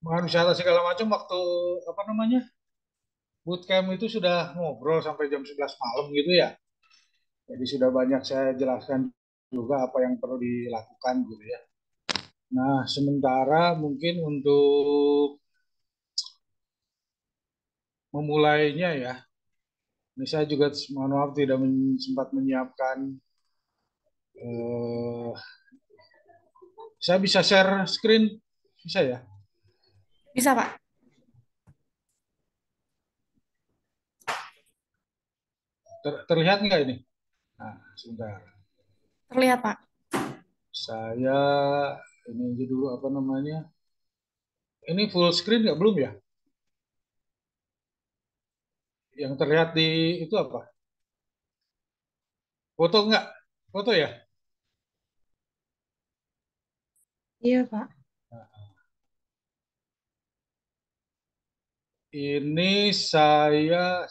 wisata segala macam waktu apa namanya bootcamp itu sudah ngobrol sampai jam 11 malam gitu ya. Jadi sudah banyak saya jelaskan juga apa yang perlu dilakukan gitu ya. Nah, sementara mungkin untuk memulainya ya, ini saya juga mohon maaf tidak sempat menyiapkan. eh, saya bisa share screen, bisa ya? Bisa, Pak. Terlihat nggak ini? Nah, sebentar. Terlihat, Pak. Saya ini aja dulu apa namanya? Ini full screen nggak belum ya? Yang terlihat di itu apa? Foto nggak? Foto ya? Iya, Pak. Ini saya.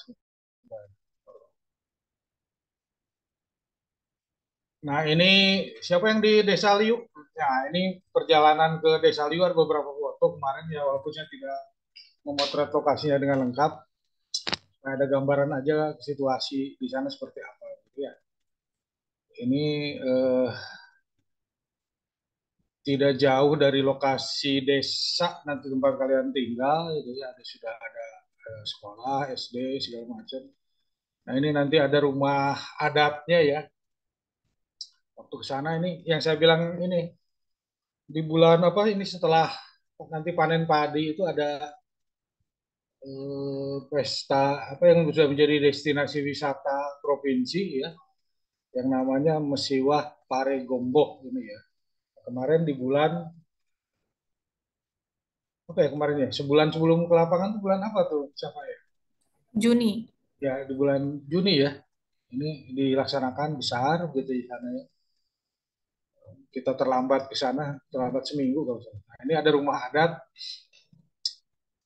Nah, ini siapa yang di Desa Liu? Nah, ini perjalanan ke Desa Liu ada beberapa foto kemarin ya, walaupun saya tidak memotret lokasinya dengan lengkap. Nah, ada gambaran aja situasi di sana seperti apa gitu ya. Ini eh, tidak jauh dari lokasi desa nanti tempat kalian tinggal gitu ya. Sudah ada sekolah, SD segala macam. Nah, ini nanti ada rumah adatnya ya. Waktu ke sana ini yang saya bilang ini di bulan apa ini setelah nanti panen padi itu ada pesta apa yang sudah menjadi destinasi wisata provinsi ya yang namanya Mesiwah Pare Gombok ini ya. Kemarin di bulan apa ya kemarin ya? Sebulan sebelum ke lapangan tuh bulan apa tuh siapa ya? Juni. Ya di bulan Juni ya. Ini dilaksanakan besar gitu di sana ya. Kita terlambat ke sana, terlambat seminggu kalau saya. Nah, ini ada rumah adat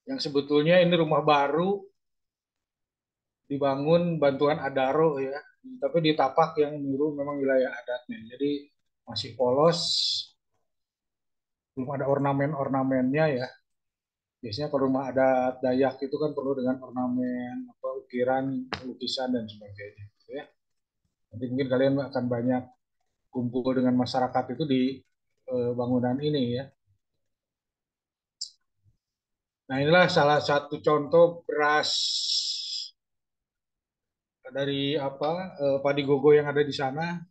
yang sebetulnya ini rumah baru dibangun bantuan Adaro ya, tapi di Tapak yang dulu memang wilayah adatnya. Jadi masih polos, belum ada ornamen-ornamennya ya. Biasanya kalau rumah adat Dayak itu kan perlu dengan ornamen, apa, ukiran, lukisan dan sebagainya. Gitu ya. Nanti mungkin kalian akan banyak kumpul dengan masyarakat itu di bangunan ini ya. Nah inilah salah satu contoh beras dari apa padi gogo yang ada di sana.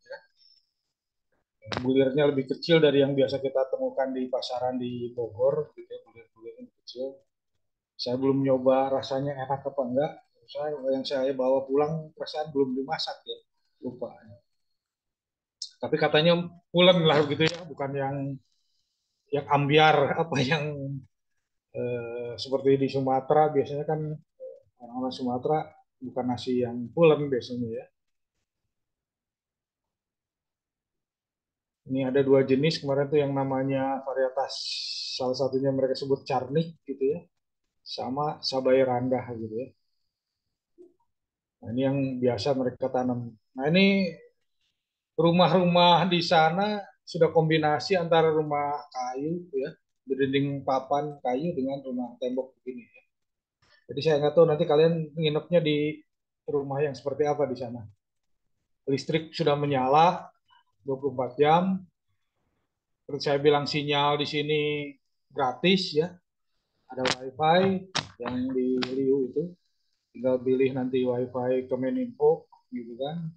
Bulirnya lebih kecil dari yang biasa kita temukan di pasaran di Bogor, gitu ya, bulir-bulirnya kecil. Saya belum nyoba rasanya enak apa enggak. Yang saya bawa pulang perasaan belum dimasak ya, lupa. Tapi katanya pulen lah gitu ya, bukan yang ambiar apa yang seperti di Sumatera biasanya kan orang-orang Sumatera bukan nasi yang pulen biasanya ya. Ini ada dua jenis kemarin tuh yang namanya varietas salah satunya mereka sebut carnik gitu ya, sama Sabai Randah gitu ya. Nah, ini yang biasa mereka tanam. Nah, ini rumah-rumah di sana sudah kombinasi antara rumah kayu ya, berdinding papan kayu dengan rumah tembok begini ya. Jadi saya nggak tahu nanti kalian nginepnya di rumah yang seperti apa di sana. Listrik sudah menyala 24 jam. Seperti saya bilang sinyal di sini gratis ya. Ada wifi yang di Liu itu. Tinggal pilih nanti wifi Kemeninfo gitu kan.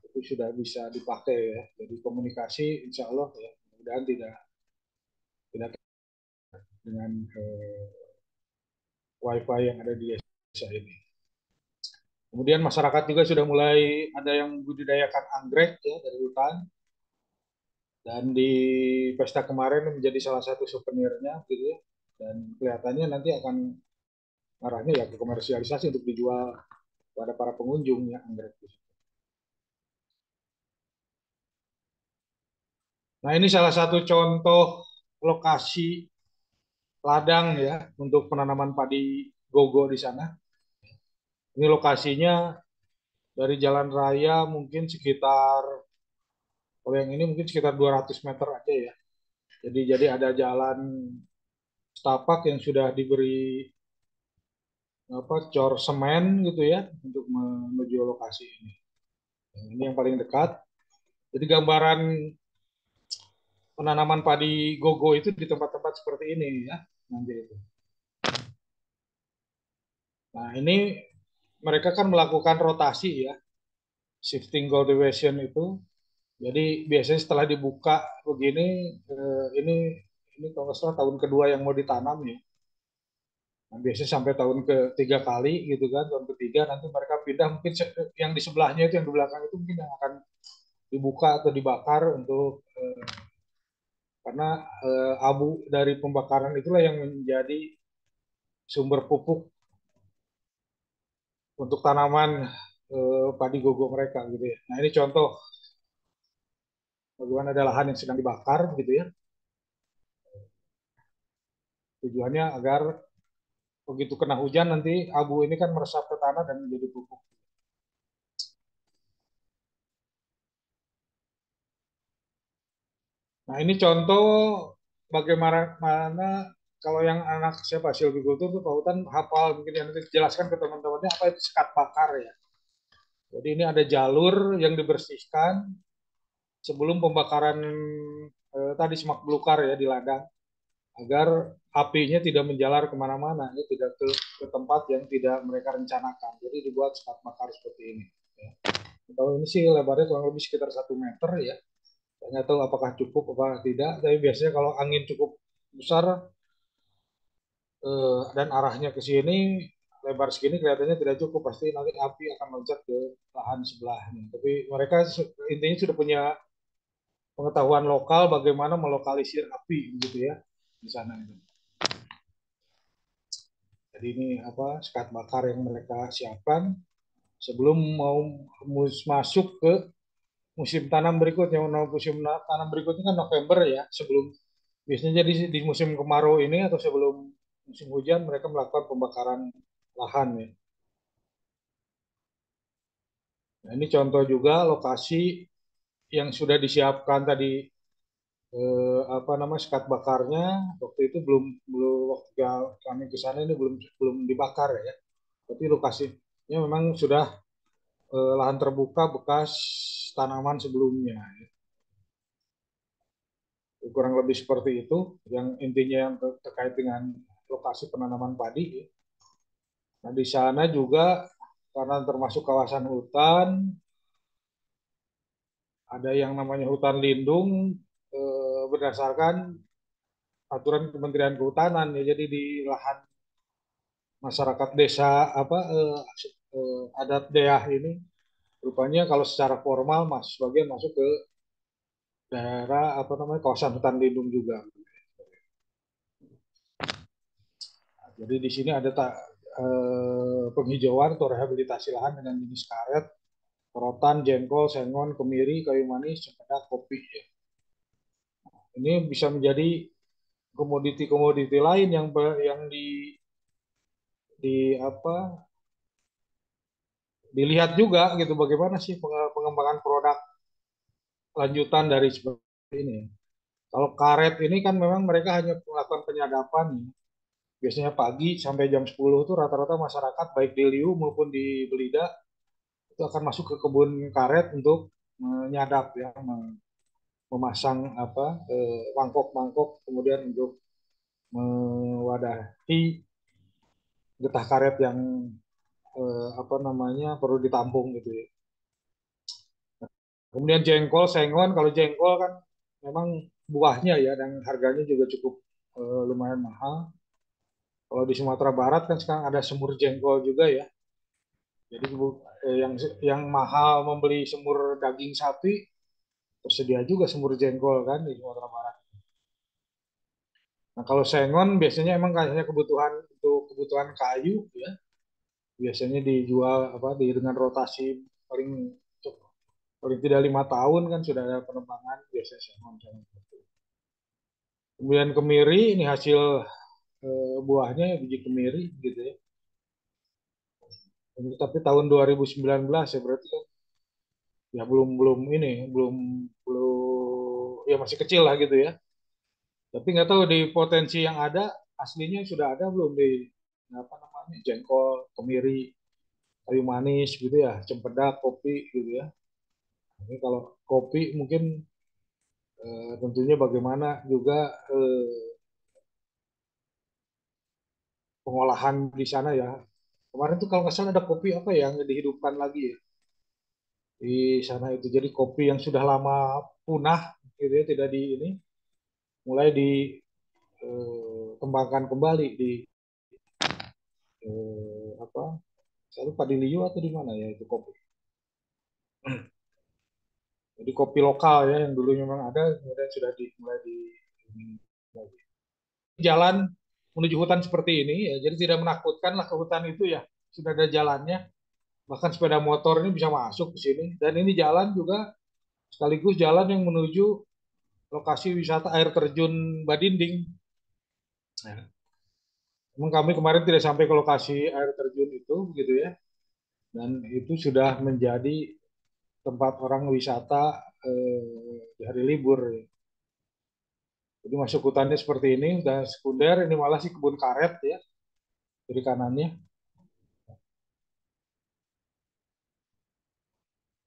Itu sudah bisa dipakai ya. Jadi komunikasi insya Allah ya. Mudah-mudahan tidak tidak dengan wifi yang ada di desa ini. Kemudian masyarakat juga sudah mulai ada yang budidayakan anggrek ya dari hutan dan di pesta kemarin menjadi salah satu souvenirnya gitu ya. Dan kelihatannya nanti akan arahnya ya ke komersialisasi untuk dijual pada para pengunjung ya anggrek. Nah ini salah satu contoh lokasi ladang ya untuk penanaman padi gogo di sana. Ini lokasinya dari jalan raya mungkin sekitar, kalau yang ini mungkin sekitar 200 meter aja ya. Jadi ada jalan setapak yang sudah diberi apa cor semen gitu ya untuk menuju lokasi ini. Nah, ini yang paling dekat. Jadi gambaran penanaman padi gogo itu di tempat-tempat seperti ini ya nanti itu. Nah ini mereka kan melakukan rotasi ya, shifting cultivation itu. Jadi biasanya setelah dibuka begini, ini kalau nggak salah tahun kedua yang mau ditanam ya. Nah, biasanya sampai tahun ketiga kali gitu kan, tahun ketiga nanti mereka pindah mungkin yang di sebelahnya itu yang di belakang itu mungkin yang akan dibuka atau dibakar untuk karena abu dari pembakaran itulah yang menjadi sumber pupuk untuk tanaman padi gogo mereka gitu ya. Nah ini contoh bagaimana ada lahan yang sedang dibakar gitu ya. Tujuannya agar begitu kena hujan nanti abu ini kan meresap ke tanah dan menjadi pupuk. Nah ini contoh bagaimana kalau yang anak siapa silvicultur tuh Pak Hutan hafal mungkin yang nanti jelaskan ke teman-temannya apa itu sekat bakar ya. Jadi ini ada jalur yang dibersihkan sebelum pembakaran tadi semak belukar ya di ladang agar apinya tidak menjalar kemana-mana, ya, tidak ke tempat yang tidak mereka rencanakan. Jadi dibuat sekat bakar seperti ini. Ya. Kalau ini sih lebarnya kurang lebih sekitar 1 meter ya. Saya nggak tahu apakah cukup apa tidak, tapi biasanya kalau angin cukup besar dan arahnya ke sini, lebar segini kelihatannya tidak cukup, pasti nanti api akan loncat ke lahan sebelahnya. Tapi mereka intinya sudah punya pengetahuan lokal bagaimana melokalisir api gitu ya di sana itu. Jadi ini apa sekat bakar yang mereka siapkan sebelum mau masuk ke musim tanam berikutnya. Musim tanam berikutnya kan November ya, sebelum biasanya jadi di musim kemarau ini atau sebelum musim hujan mereka melakukan pembakaran lahan ya. Nah, ini contoh juga lokasi yang sudah disiapkan tadi apa namanya sekat bakarnya waktu itu belum belum waktu kami ke sana ini belum belum dibakar ya. Tapi lokasinya memang sudah lahan terbuka bekas tanaman sebelumnya. Kurang lebih seperti itu, yang intinya yang terkait dengan lokasi penanaman padi. Nah, di sana juga karena termasuk kawasan hutan, ada yang namanya hutan lindung berdasarkan aturan Kementerian Kehutanan ya. Jadi di lahan masyarakat desa apa adat Deah ini rupanya kalau secara formal sebagian masuk ke daerah apa namanya kawasan hutan lindung juga. Jadi di sini ada penghijauan atau rehabilitasi lahan dengan jenis karet, rotan, jengkol, sengon, kemiri, kayu manis, cempedak, kopi. Ya. Ini bisa menjadi komoditi-komoditi lain yang di apa dilihat juga gitu bagaimana sih pengembangan produk lanjutan dari seperti ini. Kalau karet ini kan memang mereka hanya melakukan penyadapan. Biasanya pagi sampai jam 10 itu rata-rata masyarakat baik di Liu maupun di Belida itu akan masuk ke kebun karet untuk menyadap ya, memasang apa mangkok-mangkok kemudian untuk mewadahi getah karet yang apa namanya perlu ditampung gitu ya. Kemudian jengkol, sengon, kalau jengkol kan memang buahnya ya dan harganya juga cukup lumayan mahal. Kalau di Sumatera Barat kan sekarang ada semur jengkol juga ya. Jadi yang mahal membeli semur daging sapi tersedia juga semur jengkol kan di Sumatera Barat. Nah, kalau sengon biasanya emang kayaknya kebutuhan untuk kebutuhan kayu ya. Biasanya dijual apa dengan rotasi paling paling tidak 5 tahun kan sudah ada penebangan biasanya sengon. Kemudian kemiri ini hasil buahnya ya, biji kemiri gitu ya. Ini, tapi tahun 2019 ya berarti kan ya belum belum ini belum belum ya masih kecil lah gitu ya. Tapi nggak tahu di potensi yang ada aslinya sudah ada belum di apa namanya jengkol, kemiri, kayu manis gitu ya, cempedak, kopi gitu ya. Ini kalau kopi mungkin tentunya bagaimana juga pengolahan di sana ya. Kemarin tuh kalau nggak salah ada kopi apa ya yang dihidupkan lagi ya di sana itu. Jadi kopi yang sudah lama punah gitu ya, tidak di ini mulai dikembangkan kembali di apa? Saya lupa di Liu atau di mana ya itu kopi. Jadi kopi lokal ya yang dulu memang ada kemudian sudah mulai di jalan menuju hutan seperti ini ya. Jadi tidak menakutkan lah ke hutan itu ya. Sudah ada jalannya. Bahkan sepeda motor ini bisa masuk ke sini. Dan ini jalan juga sekaligus jalan yang menuju lokasi wisata air terjun Badinding. Ya. Memang kami kemarin tidak sampai ke lokasi air terjun itu, gitu ya. Dan itu sudah menjadi tempat orang wisata di hari libur. Jadi masuk hutannya seperti ini, dan sekunder ini malah sih kebun karet ya, kiri kanannya.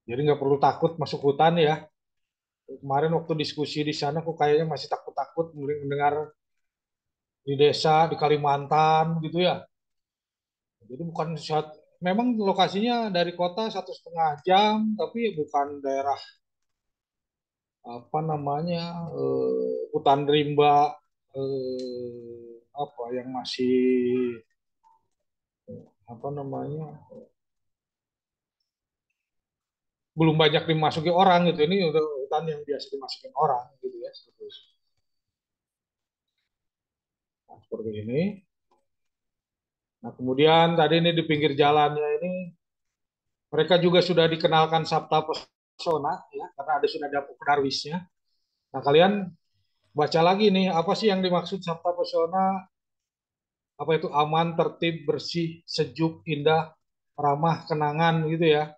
Jadi nggak perlu takut masuk hutan ya. Kemarin waktu diskusi di sana, kok kayaknya masih takut-takut mendengar di desa di Kalimantan gitu ya. Jadi bukan memang lokasinya dari kota 1,5 jam, tapi bukan daerah apa namanya hutan rimba apa yang masih apa namanya belum banyak dimasuki orang gitu. Ini udah hutan yang biasa dimasukin orang gitu ya. Nah, seperti ini. Nah, kemudian tadi ini di pinggir jalannya ini mereka juga sudah dikenalkan Sabta Pesona ya, karena sudah ada penerwisnya. Nah, kalian baca lagi nih, apa sih yang dimaksud Sabta Pesona? Apa itu aman, tertib, bersih, sejuk, indah, ramah, kenangan gitu ya.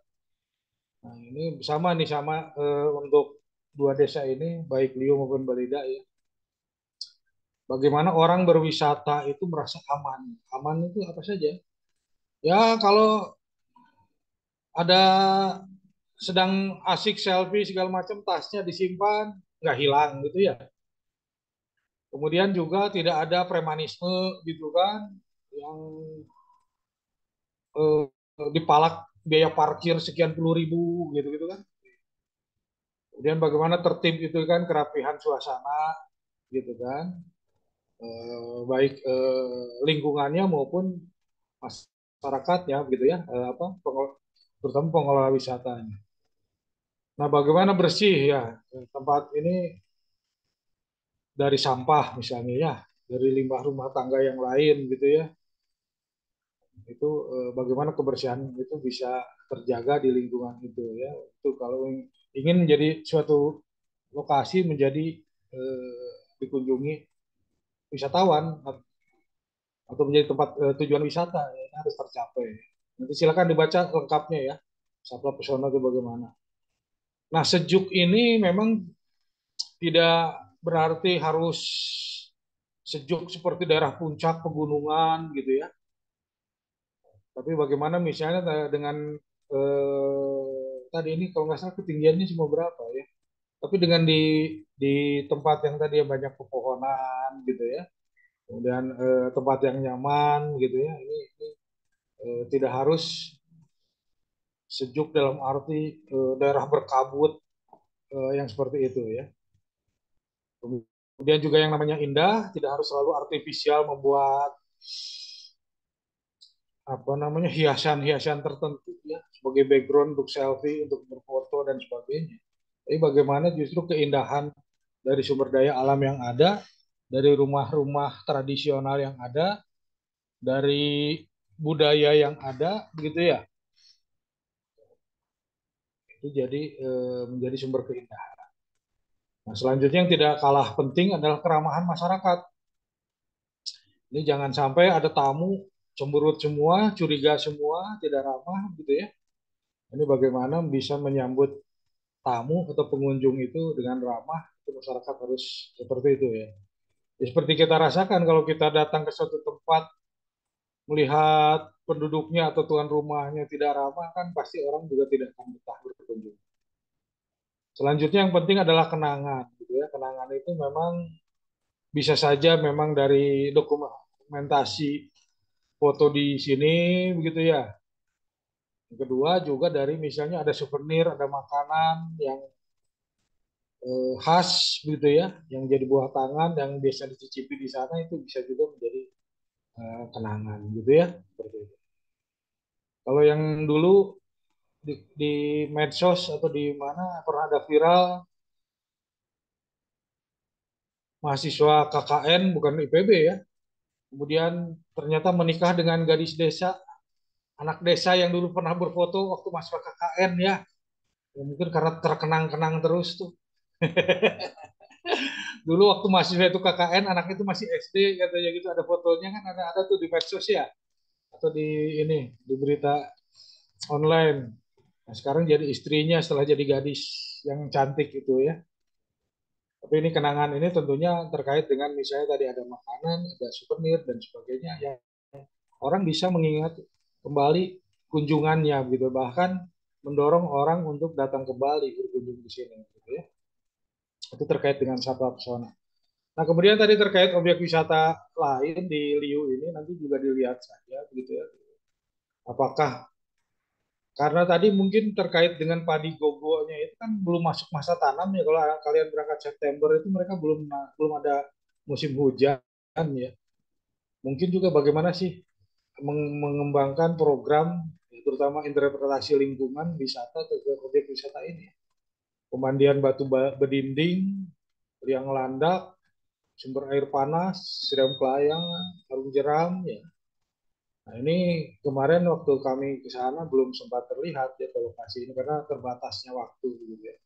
Nah, ini sama nih sama untuk dua desa ini, baik Liu maupun Balida ya. Bagaimana orang berwisata itu merasa aman. Aman itu apa saja? Ya, kalau ada sedang asik selfie segala macam, tasnya disimpan, nggak hilang gitu ya. Kemudian juga tidak ada premanisme gitu kan, yang eh, dipalak biaya parkir sekian puluh ribu gitu gitu kan. Kemudian bagaimana tertib itu kan, kerapihan suasana gitu kan, baik lingkungannya maupun masyarakatnya gitu ya, terutama pengelola wisatanya. Nah, bagaimana bersih ya tempat ini dari sampah misalnya ya, dari limbah rumah tangga yang lain gitu ya. Itu bagaimana kebersihan itu bisa terjaga di lingkungan itu ya. Itu kalau ingin menjadi suatu lokasi menjadi dikunjungi wisatawan atau menjadi tempat tujuan wisata ya, ini harus tercapai. Nanti silakan dibaca lengkapnya ya. Sapla Pesona itu bagaimana. Nah, sejuk ini memang tidak berarti harus sejuk seperti daerah puncak pegunungan gitu ya. Tapi bagaimana misalnya dengan tadi ini kalau nggak salah ketinggiannya cuma berapa ya. Tapi dengan di tempat yang tadi yang banyak pepohonan gitu ya. Kemudian tempat yang nyaman gitu ya. Ini tidak harus sejuk dalam arti daerah berkabut yang seperti itu ya. Kemudian juga yang namanya indah tidak harus selalu artifisial membuat apa namanya hiasan-hiasan tertentu ya sebagai background untuk selfie, untuk berfoto dan sebagainya. Tapi bagaimana justru keindahan dari sumber daya alam yang ada, dari rumah-rumah tradisional yang ada, dari budaya yang ada, begitu ya. Itu jadi menjadi sumber keindahan. Nah, selanjutnya yang tidak kalah penting adalah keramahan masyarakat. Ini jangan sampai ada tamu cemberut semua, curiga semua, tidak ramah gitu ya. Ini bagaimana bisa menyambut tamu atau pengunjung itu dengan ramah, itu masyarakat harus seperti itu ya. Ya, seperti kita rasakan kalau kita datang ke suatu tempat, melihat penduduknya atau tuan rumahnya tidak ramah, kan pasti orang juga tidak akan betah berkunjung. Selanjutnya yang penting adalah kenangan, gitu ya. Kenangan itu memang bisa saja memang dari dokumentasi foto di sini, begitu ya. Yang kedua juga dari misalnya ada souvenir, ada makanan yang khas, gitu ya, yang jadi buah tangan yang biasa dicicipi di sana itu bisa juga menjadi kenangan, gitu ya. Seperti itu. Kalau yang dulu di medsos atau di mana pernah ada viral mahasiswa KKN bukan IPB ya, kemudian ternyata menikah dengan gadis desa, anak desa yang dulu pernah berfoto waktu mahasiswa KKN ya. Ya mungkin karena terkenang-kenang terus tuh. Dulu waktu mahasiswa itu KKN, anak itu masih SD katanya gitu, ada fotonya kan, ada tuh di medsos ya, atau di ini di berita online. Nah, sekarang jadi istrinya setelah jadi gadis yang cantik itu ya. Tapi ini kenangan ini tentunya terkait dengan misalnya tadi ada makanan, ada souvenir dan sebagainya ya. Orang bisa mengingat kembali kunjungannya gitu, bahkan mendorong orang untuk datang kembali berkunjung di sini gitu ya. Itu terkait dengan satwa pesona. Nah, kemudian tadi terkait objek wisata lain di Liu ini nanti juga dilihat saja begitu ya. Apakah karena tadi mungkin terkait dengan padi gogonya itu kan belum masuk masa tanam ya. Kalau kalian berangkat September itu mereka belum belum ada musim hujan ya. Mungkin juga bagaimana sih mengembangkan program terutama interpretasi lingkungan wisata ke objek wisata ini. Pemandian batu bedinding, liang landak, sumber air panas, siram kelayang, karung jeram ya. Nah, ini kemarin waktu kami ke sana belum sempat terlihat ya ke lokasi ini karena terbatasnya waktu gitu ya.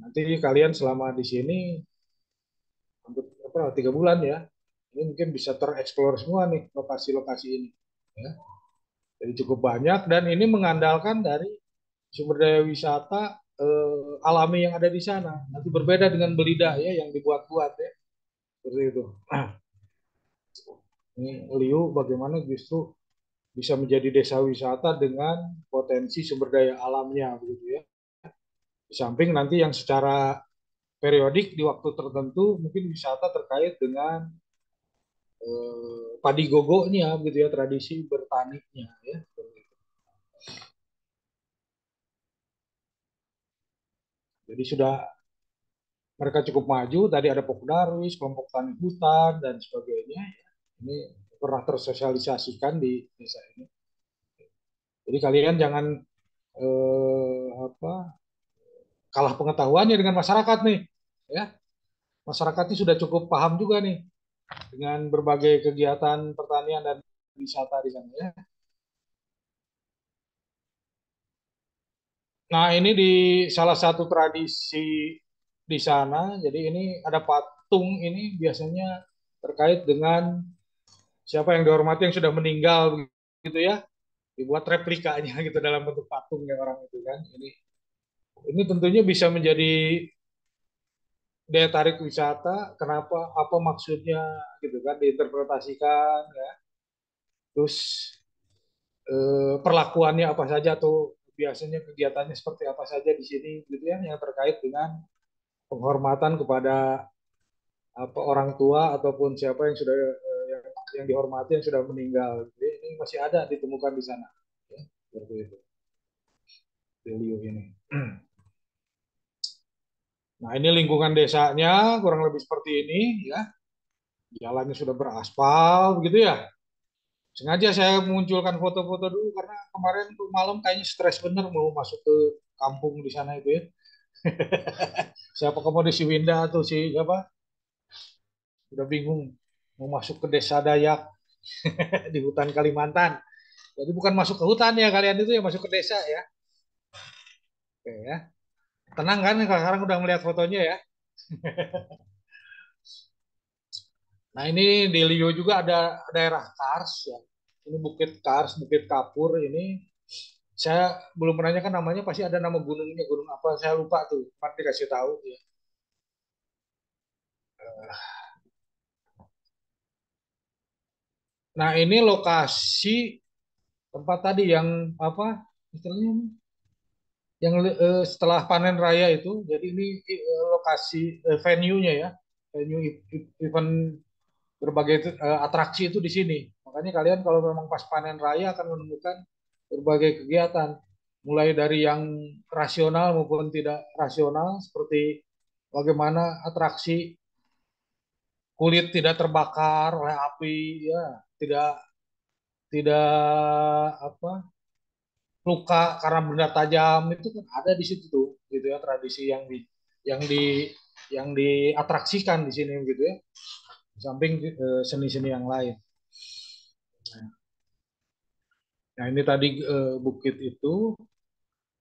Nanti kalian selama di sini hampir apa 3 bulan ya, ini mungkin bisa tereksplor semua nih lokasi-lokasi ini. Ya. Jadi cukup banyak dan ini mengandalkan dari sumber daya wisata alami yang ada di sana. Nanti berbeda dengan Belida ya yang dibuat-buat ya seperti itu. Nah, ini Liu bagaimana justru bisa menjadi desa wisata dengan potensi sumber daya alamnya begitu ya. Di samping nanti yang secara periodik di waktu tertentu mungkin wisata terkait dengan padi gogonya begitu ya, tradisi bertaninya ya. Jadi sudah mereka cukup maju, tadi ada Pokdarwis, kelompok tani hutan dan sebagainya. Ini pernah tersosialisasikan di desa ini. Jadi kalian jangan apa kalah pengetahuannya dengan masyarakat nih, ya. Masyarakat ini sudah cukup paham juga nih dengan berbagai kegiatan pertanian dan wisata di sana ya. Nah, ini di salah satu tradisi di sana, jadi ini ada patung ini biasanya terkait dengan siapa yang dihormati yang sudah meninggal gitu ya, dibuat replikanya gitu dalam bentuk patung ya orang itu kan. Ini tentunya bisa menjadi daya tarik wisata. Kenapa? Apa maksudnya gitu kan diinterpretasikan ya. Terus perlakuannya apa saja atau biasanya kegiatannya seperti apa saja di sini gitu ya yang terkait dengan penghormatan kepada apa orang tua ataupun siapa yang sudah yang dihormati yang sudah meninggal. Jadi ini masih ada ditemukan di sana. Ya, seperti itu. Value ini. Nah, ini lingkungan desanya kurang lebih seperti ini ya. Jalannya sudah beraspal begitu ya. Sengaja saya munculkan foto-foto dulu karena kemarin tuh malam kayaknya stres bener mau masuk ke kampung di sana itu ya. Siapa kamu di si Winda atau si siapa? Udah bingung mau masuk ke desa Dayak di hutan Kalimantan. Jadi bukan masuk ke hutan ya kalian itu ya masuk ke desa ya. Oke ya. Tenang kan sekarang udah melihat fotonya ya. Nah ini di Liu juga ada daerah Kars ya. Ini Bukit Kars, Bukit Kapur ini. Saya belum menanyakan namanya, pasti ada nama gunungnya, gunung apa, saya lupa tuh. Nanti dikasih tahu ya. Nah, ini lokasi tempat tadi yang apa istilahnya, yang setelah panen raya itu. Jadi ini lokasi venue-nya ya, venue event berbagai atraksi itu di sini. Makanya kalian kalau memang pas panen raya akan menemukan berbagai kegiatan, mulai dari yang rasional maupun tidak rasional, seperti bagaimana atraksi kulit tidak terbakar oleh api, ya, tidak tidak apa luka karena benda tajam, itu kan ada di situ tuh, gitu ya, tradisi yang di yang diatraksikan di sini, gitu ya, di samping seni-seni yang lain. Nah, ini tadi bukit itu,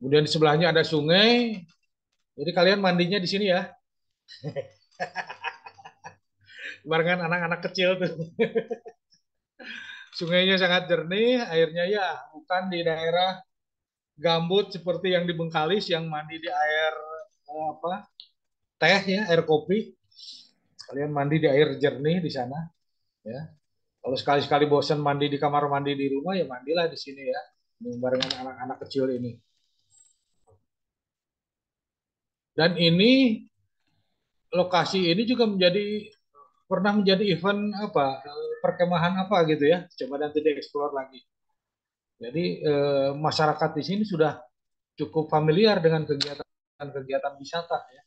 kemudian di sebelahnya ada sungai. Jadi kalian mandinya di sini ya, barengan anak-anak kecil tuh. Sungainya sangat jernih, airnya ya bukan di daerah gambut seperti yang di Bengkalis yang mandi di air apa teh ya, air kopi. Kalian mandi di air jernih di sana ya. Kalau sekali-sekali bosan mandi di kamar mandi di rumah, ya mandilah di sini ya, barengan anak-anak kecil ini. Dan ini lokasi ini juga pernah menjadi event apa, perkemahan apa gitu ya. Coba nanti dieksplor lagi. Jadi masyarakat di sini sudah cukup familiar dengan kegiatan-kegiatan wisata ya.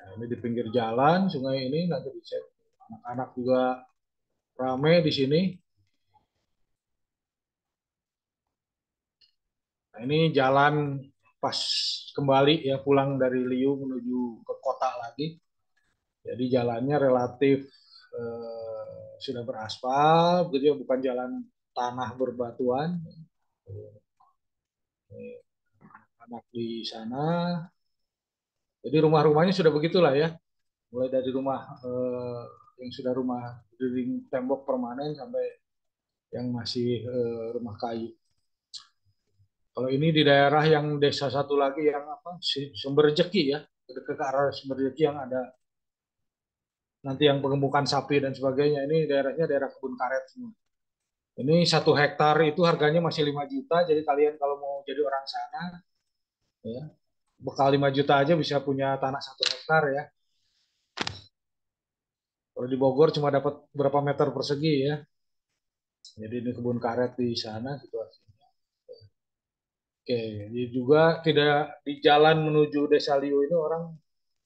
Nah, ini di pinggir jalan sungai ini nanti dicek. Anak-anak juga rame di sini. Nah, ini jalan pas kembali ya, pulang dari Liu menuju ke kota lagi. Jadi jalannya relatif sudah beraspal, jadi bukan jalan tanah berbatuan. Anak di sana. Jadi rumah-rumahnya sudah begitulah ya. Mulai dari rumah yang sudah rumah dinding tembok permanen sampai yang masih rumah kayu. Kalau ini di daerah yang desa satu lagi yang apa, Sumber Rejeki ya, ke arah Sumber Rejeki yang ada nanti yang pengemukan sapi dan sebagainya. Ini daerahnya daerah kebun karet semua. Ini 1 hektar itu harganya masih 5 juta. Jadi kalian kalau mau jadi orang sana, ya, bekal 5 juta aja bisa punya tanah 1 hektar ya. Kalau di Bogor cuma dapat berapa meter persegi ya. Jadi ini kebun karet di sana situasinya. Oke, jadi juga tidak di jalan menuju Desa Liu ini orang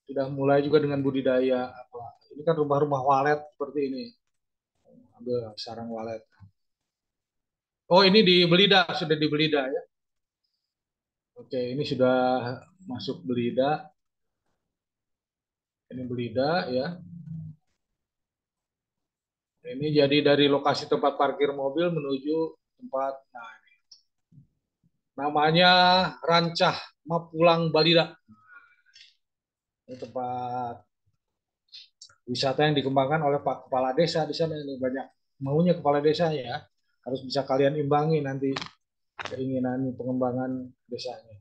sudah mulai juga dengan budidaya apa. Ini kan rumah-rumah walet seperti ini. Ambil sarang walet. Oh, ini di Belida, sudah di Belida ya. Oke, ini sudah masuk Belida. Ini Belida ya. Ini jadi dari lokasi tempat parkir mobil menuju tempat, nah, namanya Rancah Mapulang Balida. Ini tempat wisata yang dikembangkan oleh Pak Kepala Desa di sana. Ini banyak maunya kepala desa ya. Harus bisa kalian imbangi nanti keinginan pengembangan desanya.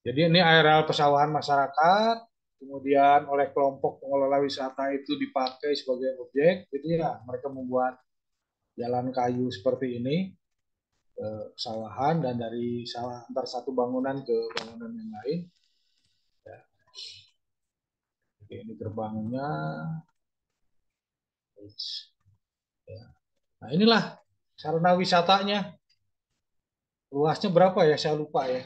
Jadi ini areal pesawahan masyarakat, kemudian oleh kelompok pengelola wisata itu dipakai sebagai objek. Jadi ya mereka membuat jalan kayu seperti ini, pesawahan, dan dari antar satu bangunan ke bangunan yang lain. Ya. Oke, ini gerbangnya. Ya. Nah, inilah sarana wisatanya. Luasnya berapa ya? Saya lupa ya.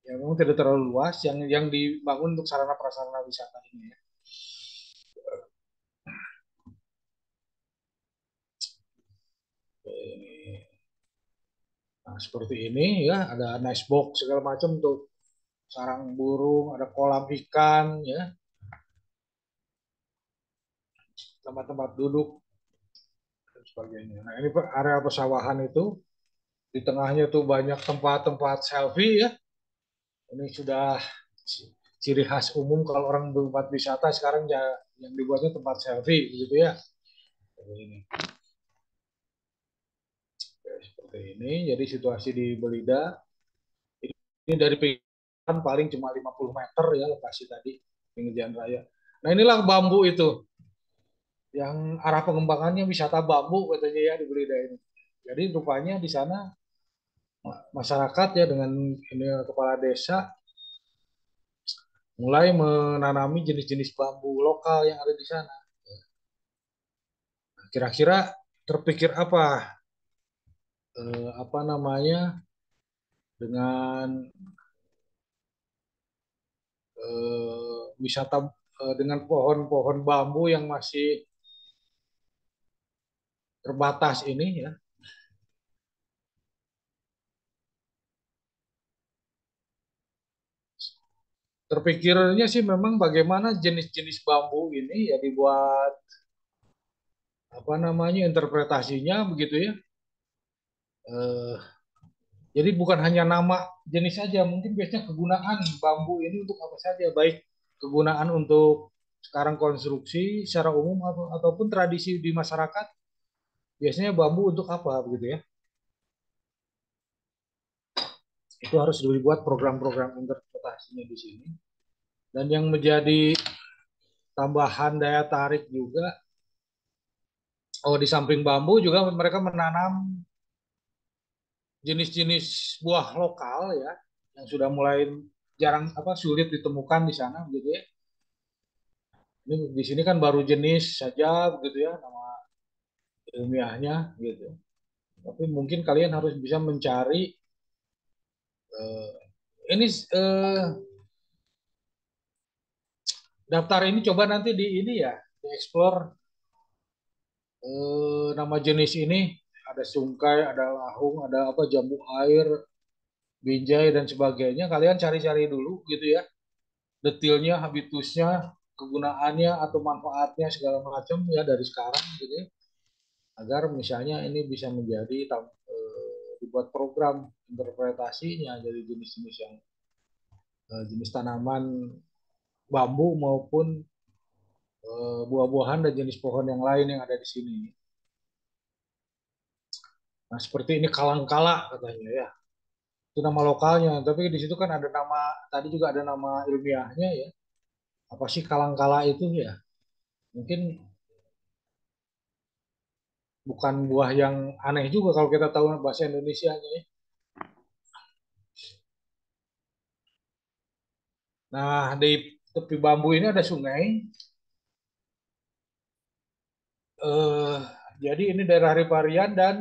Ya memang tidak terlalu luas yang dibangun untuk sarana prasarana wisata ini ya. Nah, seperti ini ya, ada nice box segala macam untuk sarang burung, ada kolam ikan ya, tempat-tempat duduk dan sebagainya. Nah, ini area pesawahan itu, di tengahnya tuh banyak tempat-tempat selfie ya. Ini sudah ciri khas umum kalau orang bertempat wisata sekarang ya, yang dibuatnya tempat selfie gitu ya. Ini. Oke, seperti ini. Jadi situasi di Belida ini dari paling cuma 50 meter ya lokasi tadi pinggir jalan raya. Nah inilah bambu itu yang arah pengembangannya wisata bambu katanya ya di Belida ini. Jadi rupanya di sana masyarakat ya dengan ini kepala desa mulai menanami jenis-jenis bambu lokal yang ada di sana. Kira-kira terpikir apa apa namanya dengan wisata dengan pohon-pohon bambu yang masih terbatas ini ya. Terpikirnya sih memang bagaimana jenis-jenis bambu ini ya dibuat apa namanya interpretasinya begitu ya. Eh, jadi bukan hanya nama jenis saja, mungkin biasanya kegunaan bambu ini untuk apa saja, baik kegunaan untuk sekarang konstruksi secara umum ataupun tradisi di masyarakat, biasanya bambu untuk apa begitu ya. Itu harus dibuat program-program interpretasinya di sini. Dan yang menjadi tambahan daya tarik juga, oh di samping bambu juga mereka menanam jenis-jenis buah lokal ya, yang sudah mulai jarang apa sulit ditemukan di sana gitu ya. Ini di sini kan baru jenis saja begitu ya nama ilmiahnya gitu. Tapi mungkin kalian harus bisa mencari eh, ini daftar ini coba nanti di ini ya, di explore nama jenis ini ada sungkai, ada lahung, ada apa jambu air, binjai dan sebagainya. Kalian cari-cari dulu gitu ya, detailnya, habitusnya, kegunaannya atau manfaatnya segala macam ya dari sekarang gitu ya. Agar misalnya ini bisa menjadi dibuat program interpretasinya jadi jenis-jenis yang jenis tanaman bambu maupun buah-buahan dan jenis pohon yang lain yang ada di sini. Nah, seperti ini kalangkala katanya ya. Itu nama lokalnya, tapi di situ kan ada nama tadi juga ada nama ilmiahnya ya. Apa sih kalangkala itu ya? Mungkin bukan buah yang aneh juga kalau kita tahu bahasa Indonesianya ya. Nah, di tepi bambu ini ada sungai. Eh, jadi ini daerah riparian dan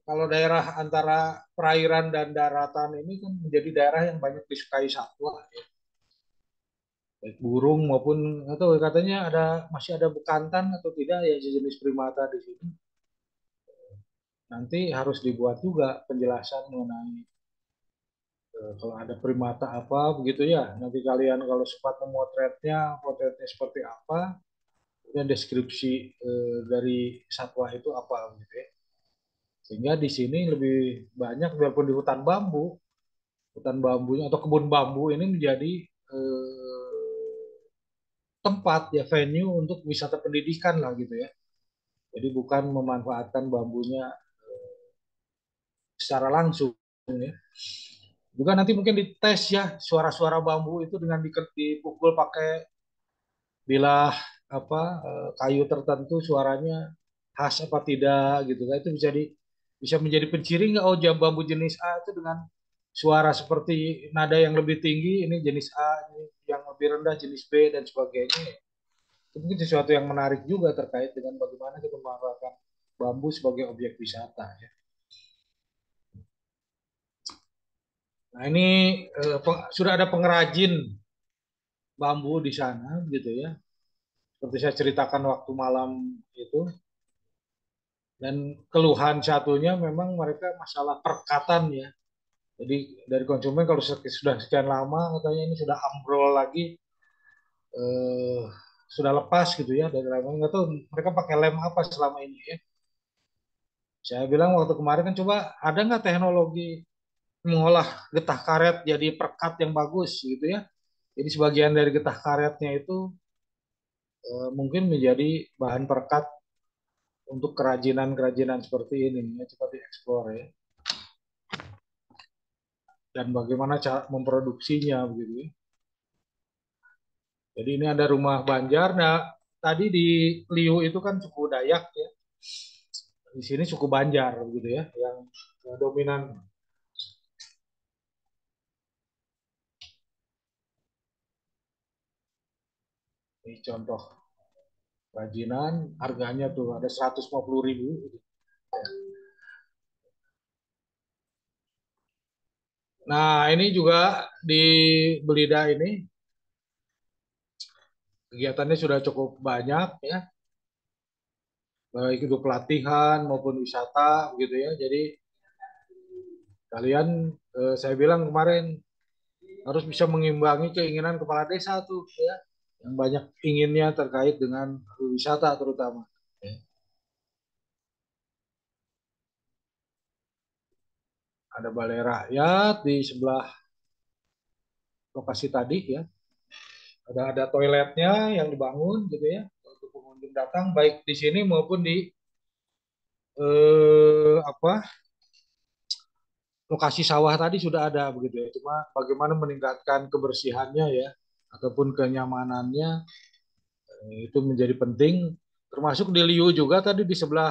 kalau daerah antara perairan dan daratan ini kan menjadi daerah yang banyak disukai satwa, ya. Baik burung maupun atau katanya ada masih ada bekantan atau tidak ya jenis primata di sini. Nanti harus dibuat juga penjelasan mengenai kalau ada primata apa begitu ya. Nanti kalian kalau sempat memotretnya, potretnya seperti apa, dan deskripsi dari satwa itu apa gitu ya. Sehingga di sini lebih banyak biarpun di hutan bambunya atau kebun bambu ini menjadi tempat ya venue untuk wisata pendidikan lah gitu ya. Jadi bukan memanfaatkan bambunya secara langsung ya. Juga nanti mungkin dites ya suara-suara bambu itu dengan dipukul pakai bilah apa kayu tertentu suaranya khas apa tidak gitu kan itu bisa menjadi penciri nggak oh jam bambu jenis A itu dengan suara seperti nada yang lebih tinggi ini jenis A ini yang lebih rendah jenis B dan sebagainya itu mungkin sesuatu yang menarik juga terkait dengan bagaimana kita memanfaatkan bambu sebagai objek wisata ya. Nah ini sudah ada pengrajin bambu di sana gitu ya seperti saya ceritakan waktu malam itu. Dan keluhan satunya memang mereka masalah perkatan ya. Jadi dari konsumen kalau sudah sekian lama katanya ini sudah ambrol lagi, eh, sudah lepas gitu ya dari lama nggak tahu mereka pakai lem apa selama ini ya. Saya bilang waktu kemarin kan coba ada nggak teknologi mengolah getah karet jadi perkat yang bagus gitu ya. Jadi sebagian dari getah karetnya itu mungkin menjadi bahan perkat untuk kerajinan-kerajinan seperti ini ya coba dieksplor ya. dan bagaimana cara memproduksinya begitu ya. Jadi ini ada rumah Banjar. Nah, tadi di Liu itu kan suku Dayak ya. Di sini suku Banjar gitu ya, yang dominan. Ini contoh kerajinan, harganya tuh ada 150.000. Nah, ini juga di Belida ini kegiatannya sudah cukup banyak ya, baik itu pelatihan maupun wisata gitu ya. Jadi kalian, saya bilang kemarin, harus bisa mengimbangi keinginan kepala desa tuh ya, yang banyak inginnya terkait dengan wisata terutama. Ya. Ada balai rakyat di sebelah lokasi tadi ya. Ada toiletnya yang dibangun gitu ya untuk pengunjung datang baik di sini maupun di apa lokasi sawah tadi sudah ada begitu ya. Cuma bagaimana meningkatkan kebersihannya ya ataupun kenyamanannya, itu menjadi penting. Termasuk di Liu juga tadi di sebelah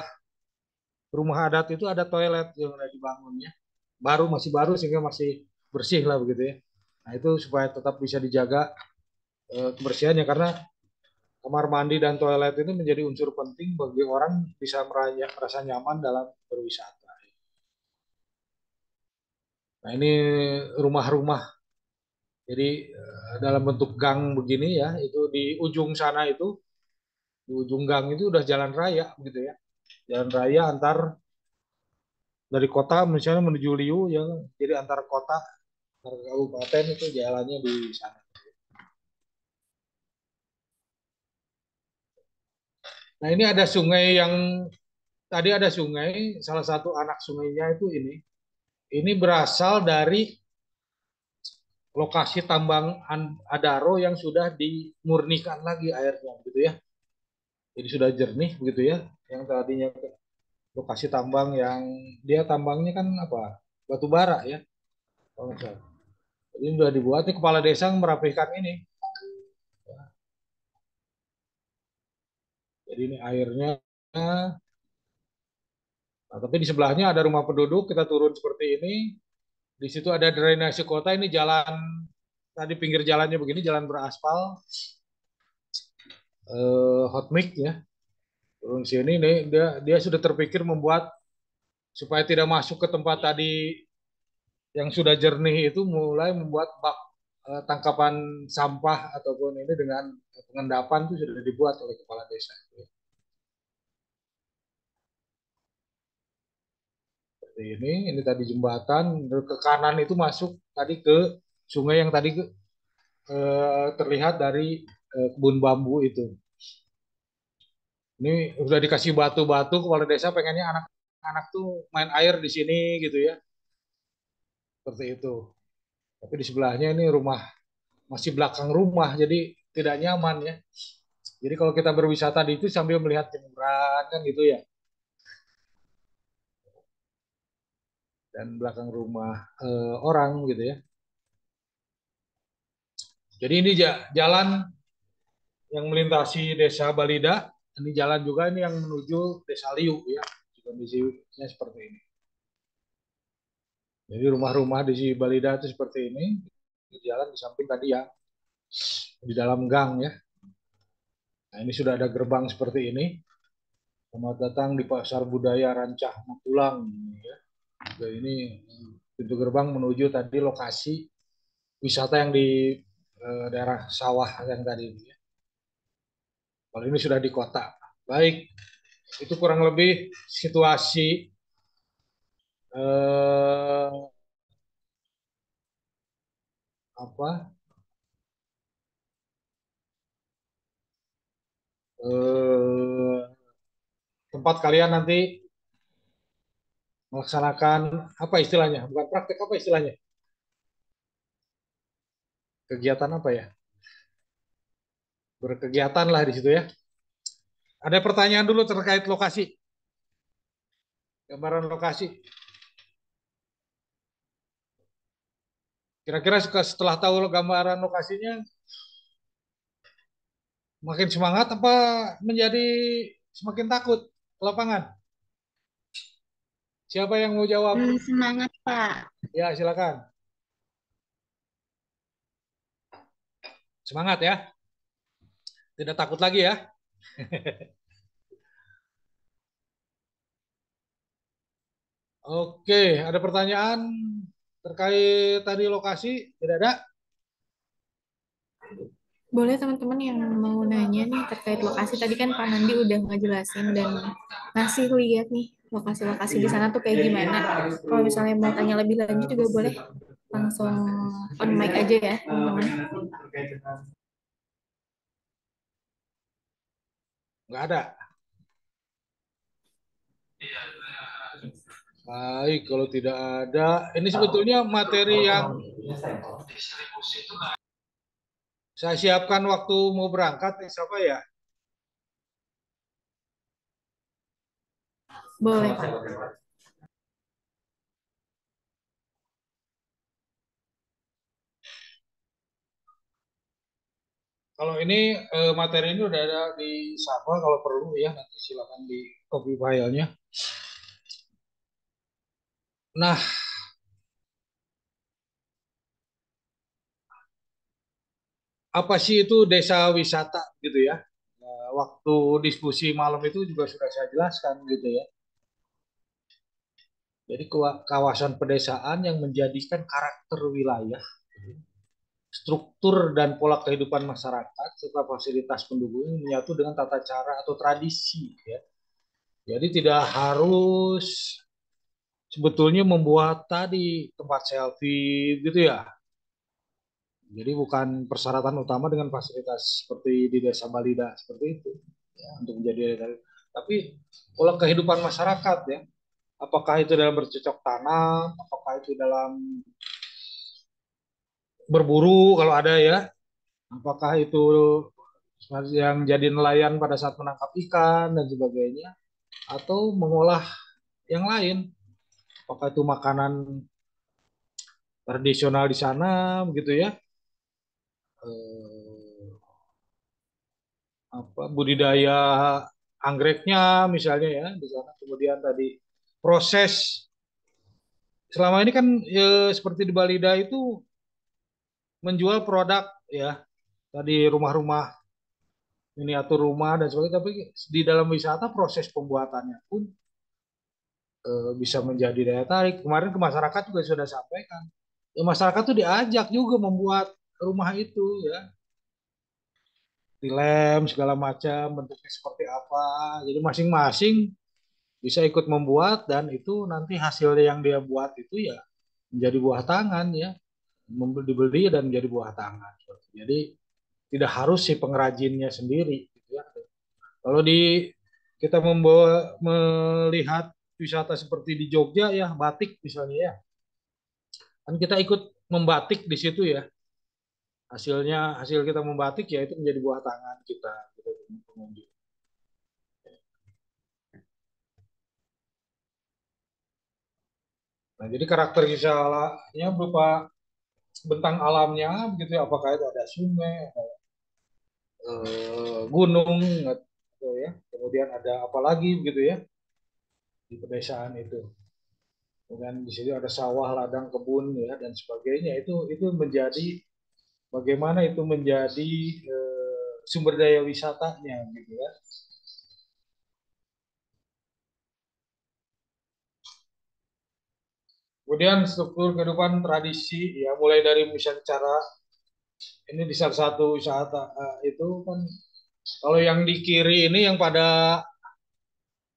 rumah adat itu ada toilet yang udah dibangun ya. Masih baru sehingga masih bersih lah begitu ya. Nah itu supaya tetap bisa dijaga kebersihannya karena kamar mandi dan toilet itu menjadi unsur penting bagi orang bisa merasa nyaman dalam berwisata. Nah ini rumah-rumah, jadi dalam bentuk gang begini ya, itu di ujung sana itu, di ujung gang itu udah jalan raya gitu ya. Jalan raya antar dari kota misalnya menuju Liu ya, jadi antar kota, antar kabupaten itu jalannya di sana. Nah ini ada sungai yang tadi ada sungai, salah satu anak sungainya itu ini. Ini berasal dari lokasi tambang Adaro yang sudah dimurnikan lagi airnya gitu ya. Jadi sudah jernih begitu ya. Yang tadinya lokasi tambang yang dia tambangnya kan apa? Batu bara ya. Kalau nggak salah. Jadi sudah dibuat nih kepala desa merapihkan ini. Jadi ini airnya. Nah, tapi di sebelahnya ada rumah penduduk, kita turun seperti ini. Di situ ada drainase kota, ini jalan tadi pinggir jalannya begini, jalan beraspal, hot mix ya. Turun sini nih dia dia sudah terpikir membuat supaya tidak masuk ke tempat tadi yang sudah jernih itu, mulai membuat bak tangkapan sampah ataupun ini dengan pengendapan itu sudah dibuat oleh kepala desa. Seperti ini tadi jembatan ke kanan itu masuk tadi ke sungai yang tadi terlihat dari kebun bambu itu. Ini udah dikasih batu-batu, kepala desa pengennya anak-anak tuh main air di sini gitu ya, seperti itu. Tapi di sebelahnya ini rumah, masih belakang rumah, jadi tidak nyaman ya. Jadi kalau kita berwisata di itu sambil melihat jemuran kan gitu ya, dan belakang rumah orang gitu ya. Jadi ini jalan yang melintasi desa Balida, ini jalan juga ini yang menuju desa Liu ya. Kondisinya seperti ini. Jadi rumah-rumah di Balida itu seperti ini, jalan di samping tadi ya, di dalam gang ya. Nah ini sudah ada gerbang seperti ini. Selamat datang di Pasar Budaya Rancah Mapulang. Ya. Ini pintu gerbang menuju tadi lokasi wisata yang di daerah sawah yang tadi. Ya. Kalau ini sudah di kota. Baik, itu kurang lebih situasi eh, apa eh, tempat kalian nanti melaksanakan apa istilahnya? Bukan praktek, apa istilahnya? Kegiatan apa ya? Berkegiatan lah di situ ya. Ada pertanyaan dulu terkait lokasi, gambaran lokasi. Kira-kira setelah tahu gambaran lokasinya, makin semangat apa menjadi semakin takut ke lapangan? Siapa yang mau jawab? Semangat, Pak. Ya, silakan. Semangat ya. Tidak takut lagi ya. Oke, ada pertanyaan terkait tadi lokasi? Tidak ada? Boleh teman-teman yang mau nanya nih terkait lokasi. Tadi kan Pak Nandi udah ngejelasin dan ngasih lihat nih lokasi-lokasi di sana tuh kayak gimana. Kalau misalnya mau tanya lebih lanjut juga boleh langsung on mic aja ya teman-teman. Nggak ada. Baik, kalau tidak ada, ini sebetulnya materi yang saya siapkan waktu mau berangkat, siapa ya? Boleh Pak. Kalau ini materi ini udah ada di Sapa, kalau perlu ya nanti silakan di copy filenya. Nah, apa sih itu desa wisata gitu ya? Waktu diskusi malam itu juga sudah saya jelaskan gitu ya. Jadi kawasan pedesaan yang menjadikan karakter wilayah, struktur dan pola kehidupan masyarakat serta fasilitas pendukung yang menyatu dengan tata cara atau tradisi ya. Jadi tidak harus sebetulnya membuat tadi tempat selfie gitu ya. Jadi bukan persyaratan utama dengan fasilitas seperti di Desa Balida seperti itu ya, untuk menjadi tapi pola kehidupan masyarakat ya. Apakah itu dalam bercocok tanam, apakah itu dalam berburu kalau ada ya, apakah itu yang jadi nelayan pada saat menangkap ikan dan sebagainya, atau mengolah yang lain, apakah itu makanan tradisional di sana, begitu ya, eh, apa budidaya anggreknya misalnya ya di sana, kemudian tadi proses selama ini kan seperti di Balida itu menjual produk ya tadi rumah-rumah miniatur rumah dan sebagainya, tapi di dalam wisata proses pembuatannya pun bisa menjadi daya tarik. Kemarin ke masyarakat juga sudah sampaikan. Ya, masyarakat tuh diajak juga membuat rumah itu ya, dilem segala macam, bentuknya seperti apa. Jadi masing-masing bisa ikut membuat dan itu nanti hasil yang dia buat itu ya menjadi buah tangan ya, dibeli dan menjadi buah tangan. Jadi tidak harus si pengrajinnya sendiri gitu ya. Kalau di kita membawa melihat wisata seperti di Jogja ya, batik misalnya ya, kan kita ikut membatik di situ ya. Hasil kita membatik ya itu menjadi buah tangan kita gitu, pengunjung. Nah, jadi karakter wisatanya berupa bentang alamnya begitu ya, apakah itu ada sungai, ada gunung gitu ya. Kemudian ada apa lagi begitu ya di pedesaan itu. Kemudian di situ ada sawah, ladang, kebun ya dan sebagainya. Itu menjadi bagaimana itu menjadi sumber daya wisatanya gitu ya. Kemudian struktur kehidupan tradisi ya mulai dari misalnya cara ini di salah satu wisata itu kan kalau yang di kiri ini yang pada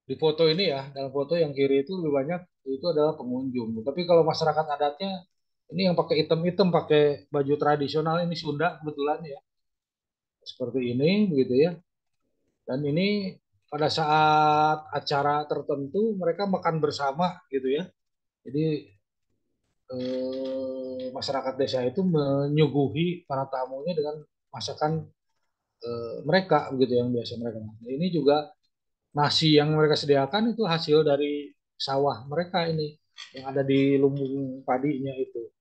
di foto ini ya dalam foto yang kiri itu lebih banyak itu adalah pengunjung. Tapi kalau masyarakat adatnya ini yang pakai item-item pakai baju tradisional ini Sunda kebetulan ya seperti ini begitu ya. Dan ini pada saat acara tertentu mereka makan bersama gitu ya. Jadi masyarakat desa itu menyuguhi para tamunya dengan masakan mereka gitu yang biasa mereka makan. Ini juga nasi yang mereka sediakan itu hasil dari sawah mereka ini yang ada di lumbung padinya itu.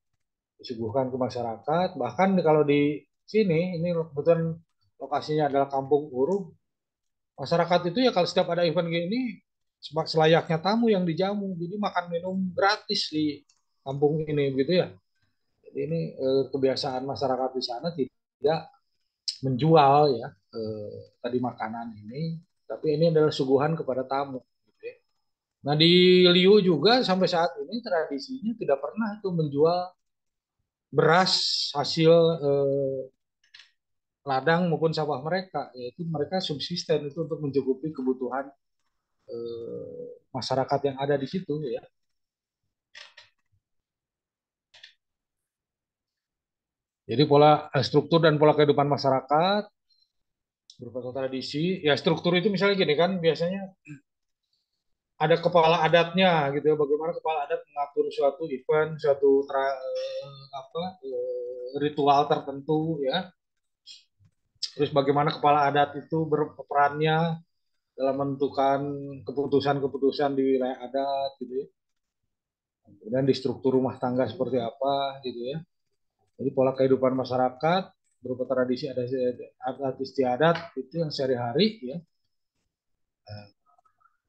disuguhkan ke masyarakat. Bahkan kalau di sini, ini kebetulan lokasinya adalah Kampung Uruk, masyarakat itu ya kalau setiap ada event gini, selayaknya tamu yang dijamu. Jadi makan minum gratis di kampung ini, gitu ya. Jadi ini kebiasaan masyarakat di sana tidak menjual ya tadi makanan ini, tapi ini adalah suguhan kepada tamu. Gitu ya. Nah di Liu juga sampai saat ini tradisinya tidak pernah itu menjual beras hasil ladang maupun sawah mereka, yaitu mereka subsisten itu untuk mencukupi kebutuhan masyarakat yang ada di situ ya. Jadi pola struktur dan pola kehidupan masyarakat berupa tradisi, ya struktur itu misalnya gini kan biasanya ada kepala adatnya gitu ya, bagaimana kepala adat mengatur suatu event, suatu ritual tertentu ya. Terus bagaimana kepala adat itu berperannya dalam menentukan keputusan-keputusan di wilayah adat gitu ya. Kemudian di struktur rumah tangga seperti apa gitu ya. Jadi pola kehidupan masyarakat berupa tradisi adat istiadat itu yang sehari-hari ya.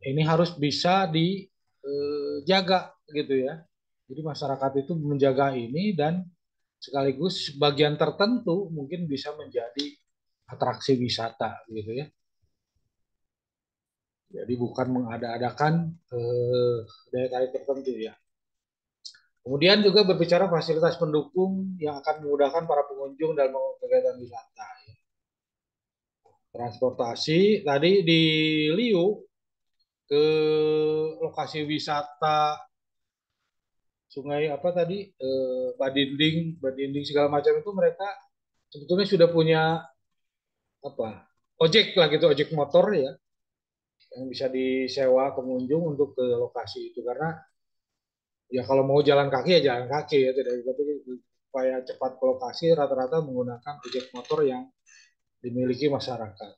Ini harus bisa dijaga gitu ya. Jadi masyarakat itu menjaga ini dan sekaligus bagian tertentu mungkin bisa menjadi atraksi wisata gitu ya. Jadi bukan mengada-adakan daya tarik tertentu ya. Kemudian juga berbicara fasilitas pendukung yang akan memudahkan para pengunjung dalam kegiatan wisata. Transportasi tadi di Liu ke lokasi wisata sungai apa tadi Badinding, Badinding segala macam itu mereka sebetulnya sudah punya apa ojek lah gitu, ojek motor ya yang bisa disewa pengunjung untuk ke lokasi itu karena ya kalau mau jalan kaki ya jalan kaki ya tidak tapi supaya cepat ke lokasi rata-rata menggunakan ojek motor yang dimiliki masyarakat.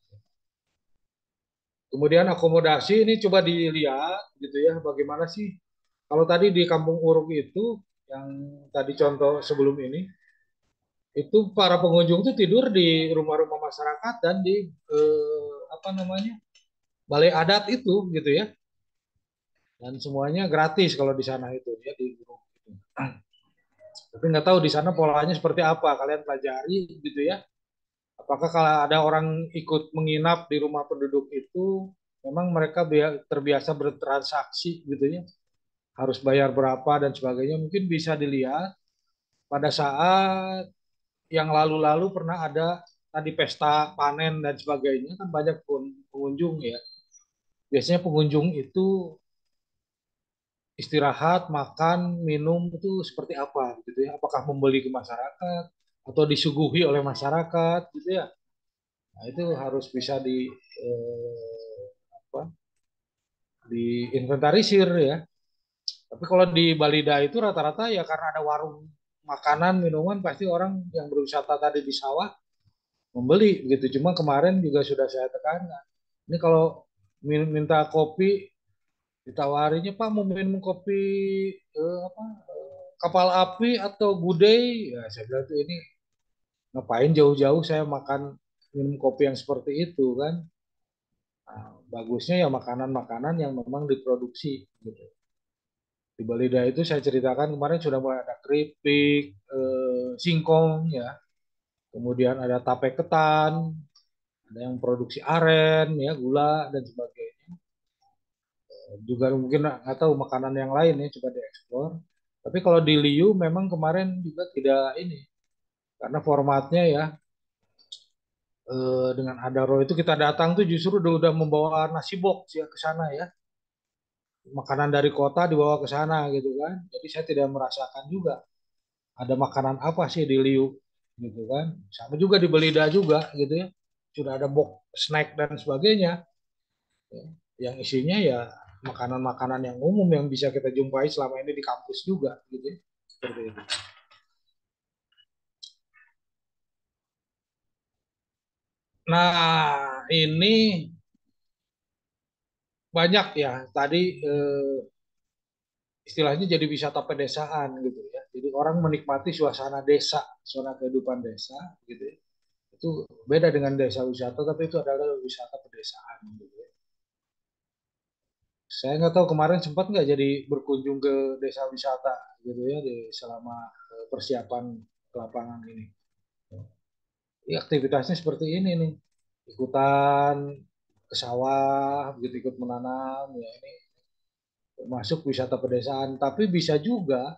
Kemudian akomodasi ini coba dilihat gitu ya bagaimana sih kalau tadi di Kampung Uruk itu yang tadi contoh sebelum ini itu para pengunjung tuh tidur di rumah-rumah masyarakat dan di apa namanya balai adat itu gitu ya dan semuanya gratis kalau di sana itu ya di Uruk itu. Tapi nggak tahu di sana polanya seperti apa kalian pelajari gitu ya. Apakah kalau ada orang ikut menginap di rumah penduduk itu memang mereka terbiasa bertransaksi gitu ya harus bayar berapa dan sebagainya mungkin bisa dilihat pada saat yang lalu-lalu pernah ada tadi pesta panen dan sebagainya kan banyak pengunjung ya. Biasanya pengunjung itu istirahat, makan, minum itu seperti apa gitu ya. Apakah membeli ke masyarakat atau disuguhi oleh masyarakat gitu ya. Nah, itu harus bisa apa, diinventarisir ya. Tapi kalau di Balida itu rata-rata ya karena ada warung makanan, minuman pasti orang yang berwisata tadi di sawah membeli gitu. Cuma kemarin juga sudah saya tekankan. Ini kalau minta kopi ditawarinya Pak mau minum kopi apa kapal api atau gudai ya saya bilang tuh ini ngapain jauh-jauh saya makan minum kopi yang seperti itu kan. Nah, bagusnya ya makanan-makanan yang memang diproduksi gitu. Di Balida itu saya ceritakan kemarin sudah mulai ada keripik, singkong ya, kemudian ada tape ketan, ada yang produksi aren ya, gula dan sebagainya. Juga mungkin nggak tahu makanan yang lain ya coba dieksplor. Tapi kalau di Liu memang kemarin juga tidak ini karena formatnya ya dengan Adaro itu kita datang tuh justru udah membawa nasi box ya ke sana ya. Makanan dari kota dibawa ke sana gitu kan. Jadi saya tidak merasakan juga ada makanan apa sih di Liu gitu kan. Sama juga di Belida juga gitu ya. Sudah ada box snack dan sebagainya ya. Yang isinya ya makanan-makanan yang umum yang bisa kita jumpai selama ini di kampus juga gitu ya. Seperti itu. Nah, ini banyak ya tadi istilahnya jadi wisata pedesaan gitu ya. Jadi orang menikmati suasana desa, suasana kehidupan desa gitu ya. Itu beda dengan desa wisata, tapi itu adalah wisata pedesaan gitu ya. Saya nggak tahu kemarin sempat nggak jadi berkunjung ke desa wisata gitu ya di selama persiapan ke lapangan ini. Ya, aktivitasnya seperti ini nih, ikutan ke sawah, begitu ikut menanam, ya ini masuk wisata pedesaan. Tapi bisa juga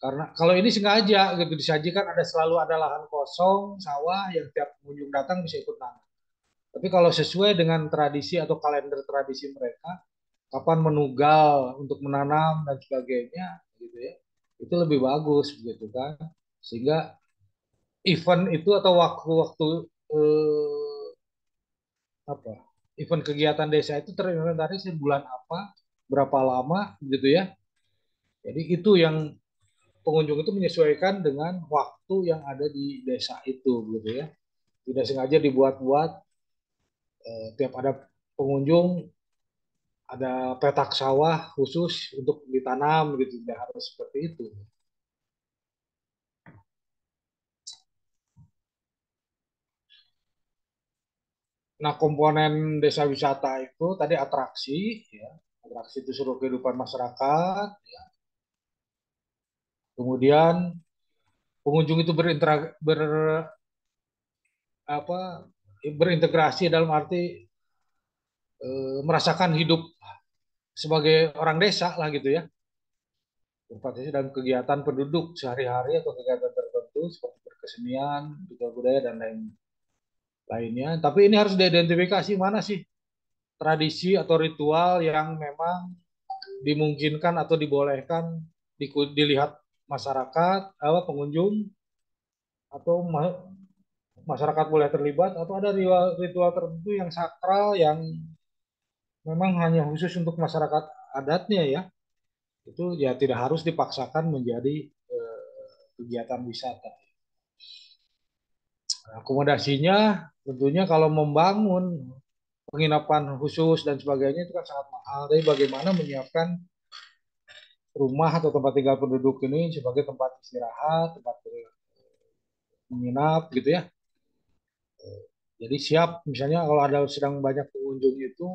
karena kalau ini sengaja gitu disajikan selalu ada lahan kosong, sawah yang tiap pengunjung datang bisa ikut nanam. Tapi kalau sesuai dengan tradisi atau kalender tradisi mereka, kapan menugal untuk menanam dan sebagainya gitu ya. Itu lebih bagus begitu kan. Sehingga event itu atau waktu-waktu eh, apa? Event kegiatan desa itu terinventaris di bulan apa, berapa lama gitu ya. Jadi itu yang pengunjung itu menyesuaikan dengan waktu yang ada di desa itu gitu ya. Tidak sengaja dibuat-buat tiap ada pengunjung ada petak sawah khusus untuk ditanam gitu, tidak harus seperti itu. Nah, komponen desa wisata itu tadi atraksi ya. Atraksi itu seluruh kehidupan masyarakat. Kemudian pengunjung itu apa, berintegrasi dalam arti merasakan hidup sebagai orang desa lah gitu ya. Berpartisipasi dalam kegiatan penduduk sehari-hari atau kegiatan tertentu seperti berkesenian, ritual budaya dan lainnya. Tapi ini harus diidentifikasi mana sih tradisi atau ritual yang memang dimungkinkan atau dibolehkan dilihat masyarakat, apa pengunjung atau masyarakat boleh terlibat atau ada ritual, ritual tertentu yang sakral yang memang hanya khusus untuk masyarakat adatnya ya. Itu ya tidak harus dipaksakan menjadi kegiatan wisata. Akomodasinya tentunya kalau membangun penginapan khusus dan sebagainya itu kan sangat mahal. Tapi bagaimana menyiapkan rumah atau tempat tinggal penduduk ini sebagai tempat istirahat, tempat menginap gitu ya. Jadi siap misalnya kalau ada sedang banyak pengunjung itu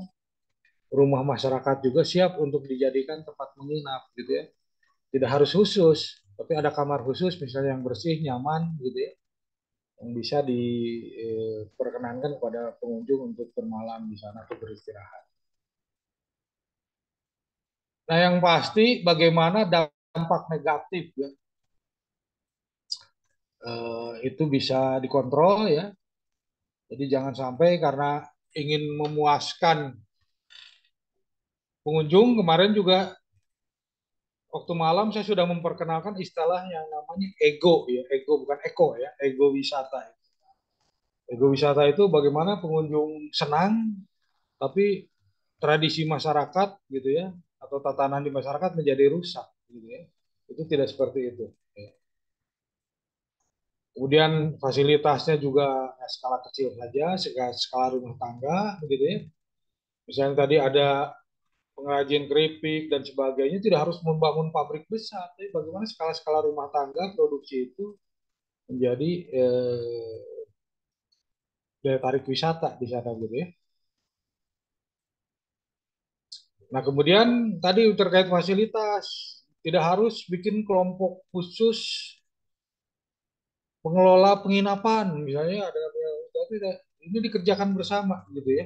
rumah masyarakat juga siap untuk dijadikan tempat menginap gitu ya. Tidak harus khusus, tapi ada kamar khusus misalnya yang bersih, nyaman gitu ya. Yang bisa diperkenankan kepada pengunjung untuk bermalam di sana atau beristirahat. Nah, yang pasti bagaimana dampak negatif ya, itu bisa dikontrol ya. Jadi jangan sampai karena ingin memuaskan pengunjung, kemarin juga waktu malam saya sudah memperkenalkan istilah yang namanya ego ya, ego bukan eko ya, ego wisata. Ego wisata itu bagaimana pengunjung senang, tapi tradisi masyarakat gitu ya, atau tatanan di masyarakat menjadi rusak gitu ya. Itu tidak seperti itu. Ya. Kemudian fasilitasnya juga skala kecil saja, skala rumah tangga begitu ya. Misalnya tadi ada pengrajin keripik dan sebagainya tidak harus membangun pabrik besar, tapi bagaimana skala-skala rumah tangga produksi itu menjadi daya tarik wisata di sana gitu ya. Nah, kemudian tadi terkait fasilitas, tidak harus bikin kelompok khusus pengelola penginapan, misalnya ada tapi ini dikerjakan bersama gitu ya.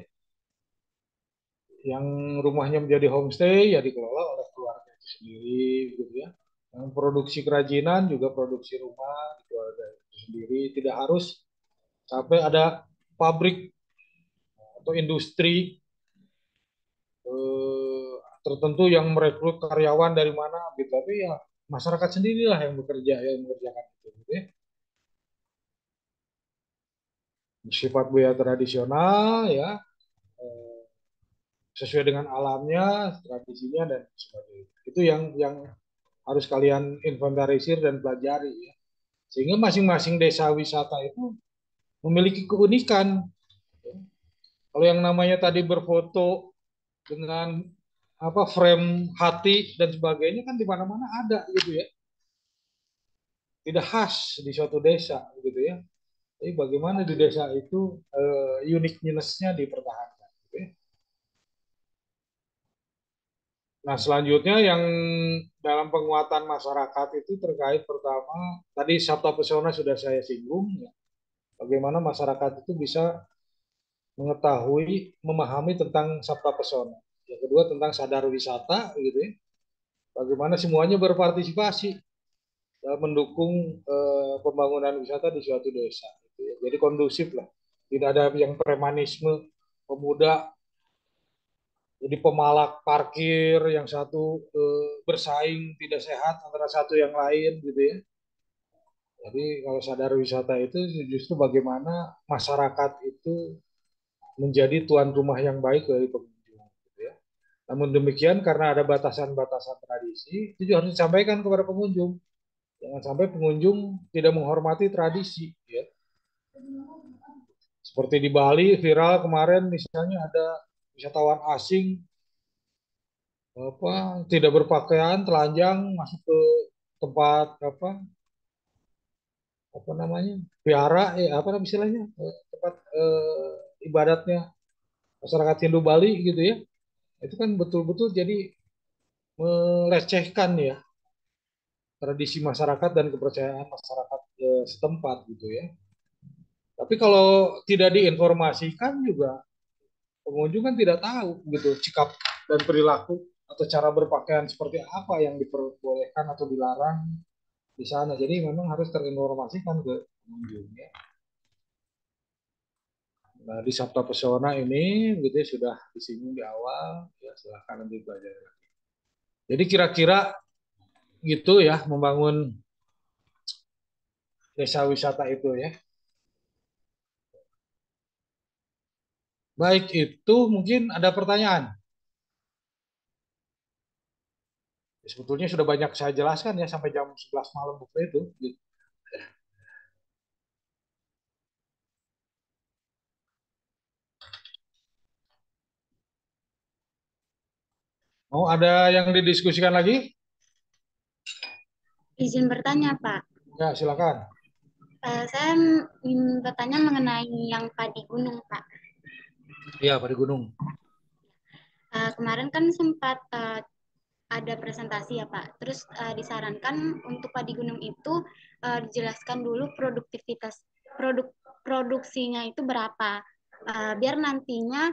Yang rumahnya menjadi homestay ya dikelola oleh keluarga itu sendiri gitu ya. Yang produksi kerajinan juga produksi rumah di keluarga itu sendiri, tidak harus sampai ada pabrik atau industri eh, tertentu yang merekrut karyawan dari mana gitu. Tapi ya masyarakat sendirilah yang bekerja yang mengerjakan itu gitu ya. Sifat budaya tradisional ya, eh, sesuai dengan alamnya, tradisinya dan sebagainya. Itu yang harus kalian inventarisir dan pelajari ya. Sehingga masing-masing desa wisata itu memiliki keunikan. Kalau yang namanya tadi berfoto dengan apa frame hati dan sebagainya kan di mana-mana ada gitu ya. Tidak khas di suatu desa gitu ya. Jadi bagaimana di desa itu uniqueness-nya dipertahankan gitu ya. Nah, selanjutnya yang dalam penguatan masyarakat itu terkait pertama, tadi Sabta Pesona sudah saya singgung, ya. Bagaimana masyarakat itu bisa mengetahui, memahami tentang Sabta Pesona. Yang kedua tentang sadar wisata, gitu ya. Bagaimana semuanya berpartisipasi dalam mendukung pembangunan wisata di suatu desa. Gitu ya. Jadi kondusif lah. Tidak ada yang premanisme, pemuda jadi pemalak parkir yang satu bersaing tidak sehat antara satu yang lain gitu ya. Jadi kalau sadar wisata itu justru bagaimana masyarakat itu menjadi tuan rumah yang baik dari pengunjung gitu ya. Namun demikian karena ada batasan-batasan tradisi itu juga harus disampaikan kepada pengunjung. Jangan sampai pengunjung tidak menghormati tradisi ya. Seperti di Bali viral kemarin misalnya ada wisatawan asing apa tidak berpakaian telanjang masuk ke tempat apa namanya vihara apa namanya istilahnya tempat ibadatnya masyarakat Hindu Bali gitu ya itu kan betul-betul jadi melecehkan ya tradisi masyarakat dan kepercayaan masyarakat setempat gitu ya tapi kalau tidak diinformasikan juga pengunjung kan tidak tahu gitu sikap dan perilaku atau cara berpakaian seperti apa yang diperbolehkan atau dilarang di sana. Jadi memang harus terinformasikan ke pengunjung ya. Nah, di Sabta Pesona ini gitu ya, sudah disinggung di awal, ya silahkan nanti belajar. Jadi kira-kira gitu ya membangun desa wisata itu ya. Baik itu mungkin ada pertanyaan. Sebetulnya sudah banyak saya jelaskan ya sampai jam 11 malam waktu itu. Mau ada yang didiskusikan lagi? Izin bertanya, Pak. Ya, silakan. Saya ingin bertanya mengenai yang padi gunung, Pak. Iya, Pak di Gunung. Kemarin kan sempat ada presentasi ya, Pak. Terus disarankan untuk padi gunung itu dijelaskan dulu produksinya itu berapa. Biar nantinya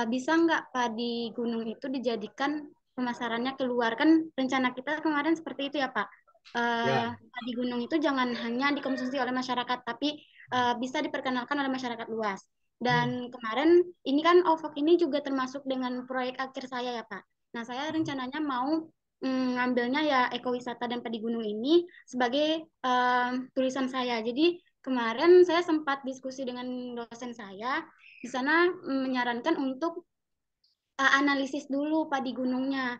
bisa nggak padi gunung itu dijadikan pemasarannya keluar. Kan rencana kita kemarin seperti itu ya, Pak. Ya. Padi gunung itu jangan hanya dikonsumsi oleh masyarakat, tapi bisa diperkenalkan oleh masyarakat luas. Hmm. Dan kemarin ini kan OVOG ini juga termasuk dengan proyek akhir saya ya, Pak. Nah, saya rencananya mau ngambilnya ya ekowisata dan padi gunung ini sebagai tulisan saya. Jadi kemarin saya sempat diskusi dengan dosen saya, di sana menyarankan untuk analisis dulu padi gunungnya.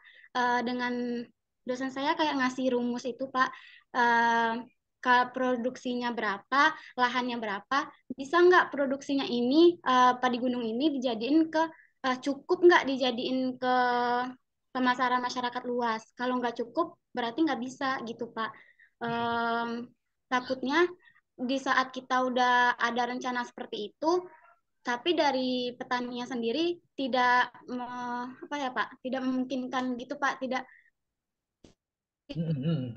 Dengan dosen saya kayak ngasih rumus itu, Pak. Uh, Produksinya berapa, lahannya berapa, bisa nggak produksinya ini, padi gunung ini dijadiin ke, cukup nggak dijadiin ke pemasaran masyarakat luas. Kalau nggak cukup, berarti nggak bisa gitu, Pak. Takutnya di saat kita udah ada rencana seperti itu, tapi dari petaninya sendiri tidak apa ya Pak, tidak memungkinkan gitu Pak, tidak Hmm, hmm, hmm.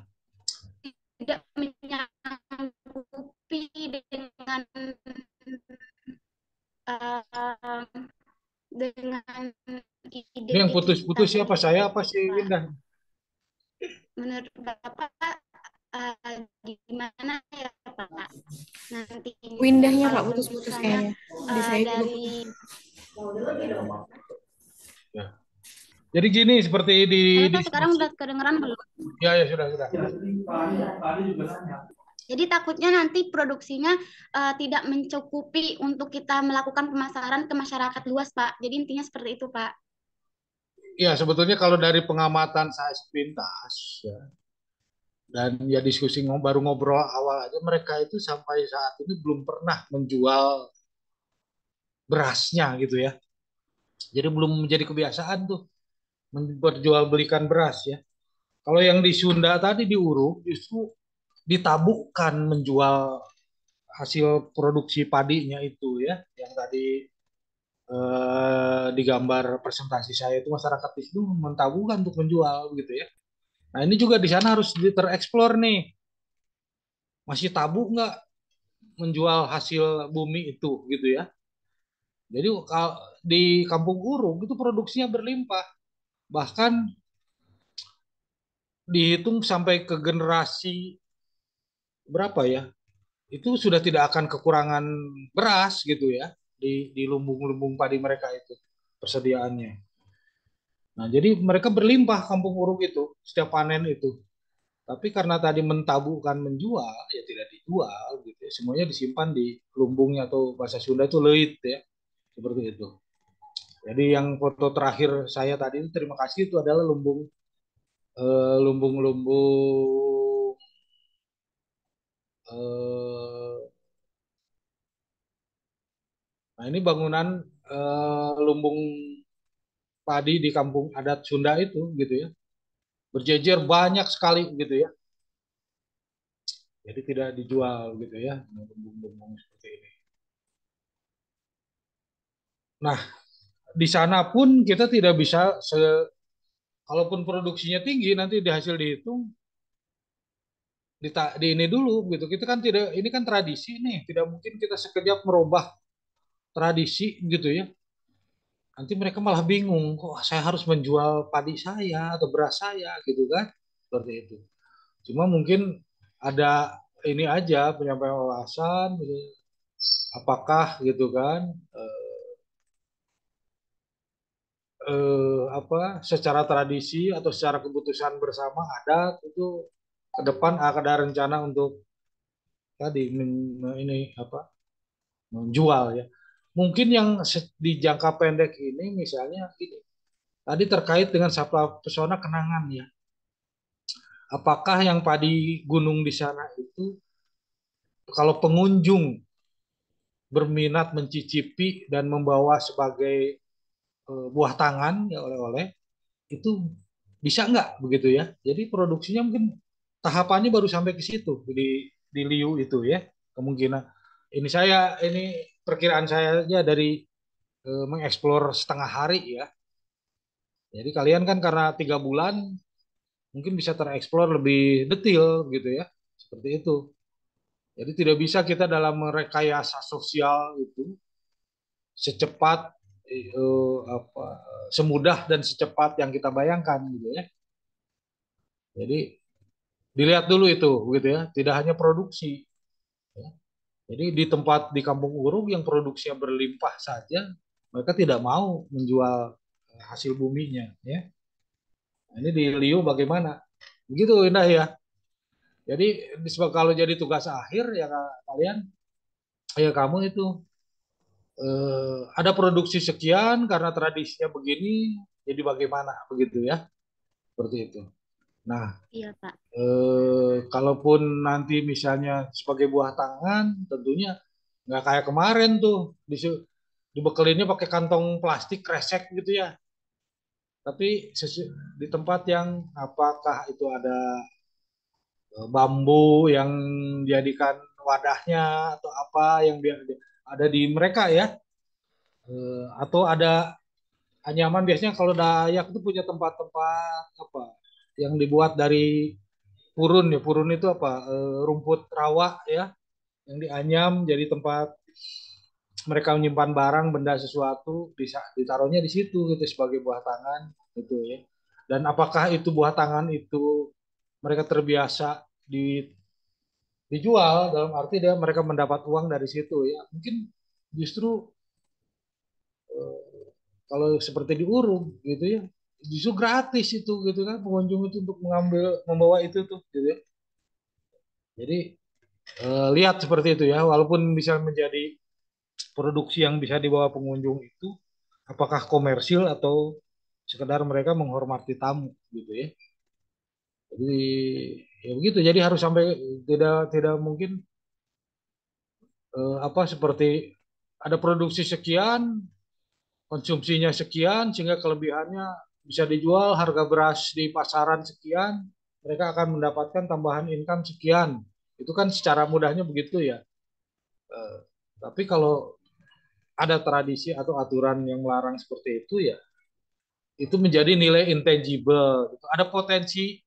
tidak menyanggupi dengan uh, dengan Ini ide yang kita putus-putus siapa? Saya apa gitu sih Pak. Windah? Menurut Bapak gimana ya Pak nantinya Windahnya Pak kalau putus-putus misalnya kayaknya. Di saya juga dari putus-putus. Ya. Jadi gini seperti di halo Pak, sekarang diskusi. udah kedengeran belum? Ya ya sudah. Jadi takutnya nanti produksinya tidak mencukupi untuk kita melakukan pemasaran ke masyarakat luas, Pak. Jadi intinya seperti itu, Pak. Ya sebetulnya kalau dari pengamatan saya sepintas ya, dan ya diskusi baru ngobrol awal aja mereka itu sampai saat ini belum pernah menjual berasnya gitu ya. Jadi belum menjadi kebiasaan tuh memperjualbelikan beras ya. Kalau yang di Sunda tadi diuruk justru ditabukkan menjual hasil produksi padinya itu ya, yang tadi digambar presentasi saya itu masyarakat itu mentabukan untuk menjual gitu ya. Nah ini juga di sana harus tereksplor nih, masih tabu nggak menjual hasil bumi itu gitu ya. Jadi di Kampung Uruk itu produksinya berlimpah, bahkan dihitung sampai ke generasi berapa ya, itu sudah tidak akan kekurangan beras gitu ya di lumbung-lumbung padi mereka itu persediaannya. Nah, jadi mereka berlimpah Kampung Uruk itu setiap panen itu. Tapi karena tadi mentabukan menjual, ya tidak dijual gitu ya. Semuanya disimpan di lumbungnya atau bahasa Sunda itu leit ya, seperti itu. Jadi yang foto terakhir saya tadi itu terima kasih itu adalah lumbung-lumbung eh, nah ini bangunan lumbung padi di kampung adat Sunda itu gitu ya. Berjejer banyak sekali gitu ya. Jadi tidak dijual gitu ya, lumbung-lumbung seperti ini. Nah, di sana pun kita tidak bisa kalaupun produksinya tinggi nanti di hasil dihitung di ini dulu gitu. Kita kan tidak, ini kan tradisi nih, tidak mungkin kita sekejap merubah tradisi gitu ya. Nanti mereka malah bingung, kok saya harus menjual padi saya atau beras saya gitu kan. Seperti itu. Cuma mungkin ada ini aja penyampaian wawasan gitu. Apakah gitu kan apa secara tradisi atau secara keputusan bersama adat itu ke depan ada rencana untuk tadi ini apa menjual ya. Mungkin yang di jangka pendek ini misalnya ini tadi terkait dengan Sabta Pesona Kenangan ya. Apakah yang padi gunung di sana itu kalau pengunjung berminat mencicipi dan membawa sebagai buah tangan ya oleh-oleh itu bisa nggak begitu ya? Jadi produksinya mungkin tahapannya baru sampai ke situ di Liu itu ya kemungkinan. Ini perkiraan saya aja dari mengeksplor setengah hari ya. Jadi kalian kan karena 3 bulan mungkin bisa tereksplor lebih detail gitu ya, seperti itu. Jadi tidak bisa kita dalam merekayasa sosial itu secepat apa semudah dan secepat yang kita bayangkan gitu ya. Jadi dilihat dulu itu gitu ya, tidak hanya produksi. Ya. Jadi di tempat di Kampung Uruk yang produksinya berlimpah saja, mereka tidak mau menjual hasil buminya ya. Nah, ini di Liu bagaimana? Begitu Indah ya. Jadi kalau jadi tugas akhir ya kalian ya kamu itu ada produksi sekian karena tradisinya begini, jadi bagaimana begitu ya. Seperti itu. Nah, Iya, Pak. kalaupun nanti misalnya sebagai buah tangan, tentunya nggak kayak kemarin tuh dibekelinnya pakai kantong plastik kresek gitu ya. Tapi di tempat yang apakah itu ada bambu yang dijadikan wadahnya atau apa yang biar ada di mereka ya. Atau ada anyaman biasanya kalau Dayak itu punya tempat-tempat apa yang dibuat dari purun ya. Purun itu apa? Rumput rawa ya yang dianyam jadi tempat mereka menyimpan barang benda sesuatu bisa ditaruhnya di situ gitu sebagai buah tangan gitu ya. Dan apakah itu buah tangan itu mereka terbiasa dijual dalam arti dia mereka mendapat uang dari situ ya. Mungkin justru eh, kalau seperti di Urung gitu ya justru gratis itu gitu kan pengunjung itu untuk membawa itu tuh gitu ya. Jadi lihat seperti itu ya walaupun bisa menjadi produksi yang bisa dibawa pengunjung itu apakah komersil atau sekedar mereka menghormati tamu gitu ya. Jadi ya begitu. Jadi harus sampai tidak tidak mungkin apa seperti ada produksi sekian, konsumsinya sekian sehingga kelebihannya bisa dijual harga beras di pasaran sekian, mereka akan mendapatkan tambahan income sekian. Itu kan secara mudahnya begitu ya. Eh, tapi kalau ada tradisi atau aturan yang melarang seperti itu ya, itu menjadi nilai intangible. Gitu. Ada potensi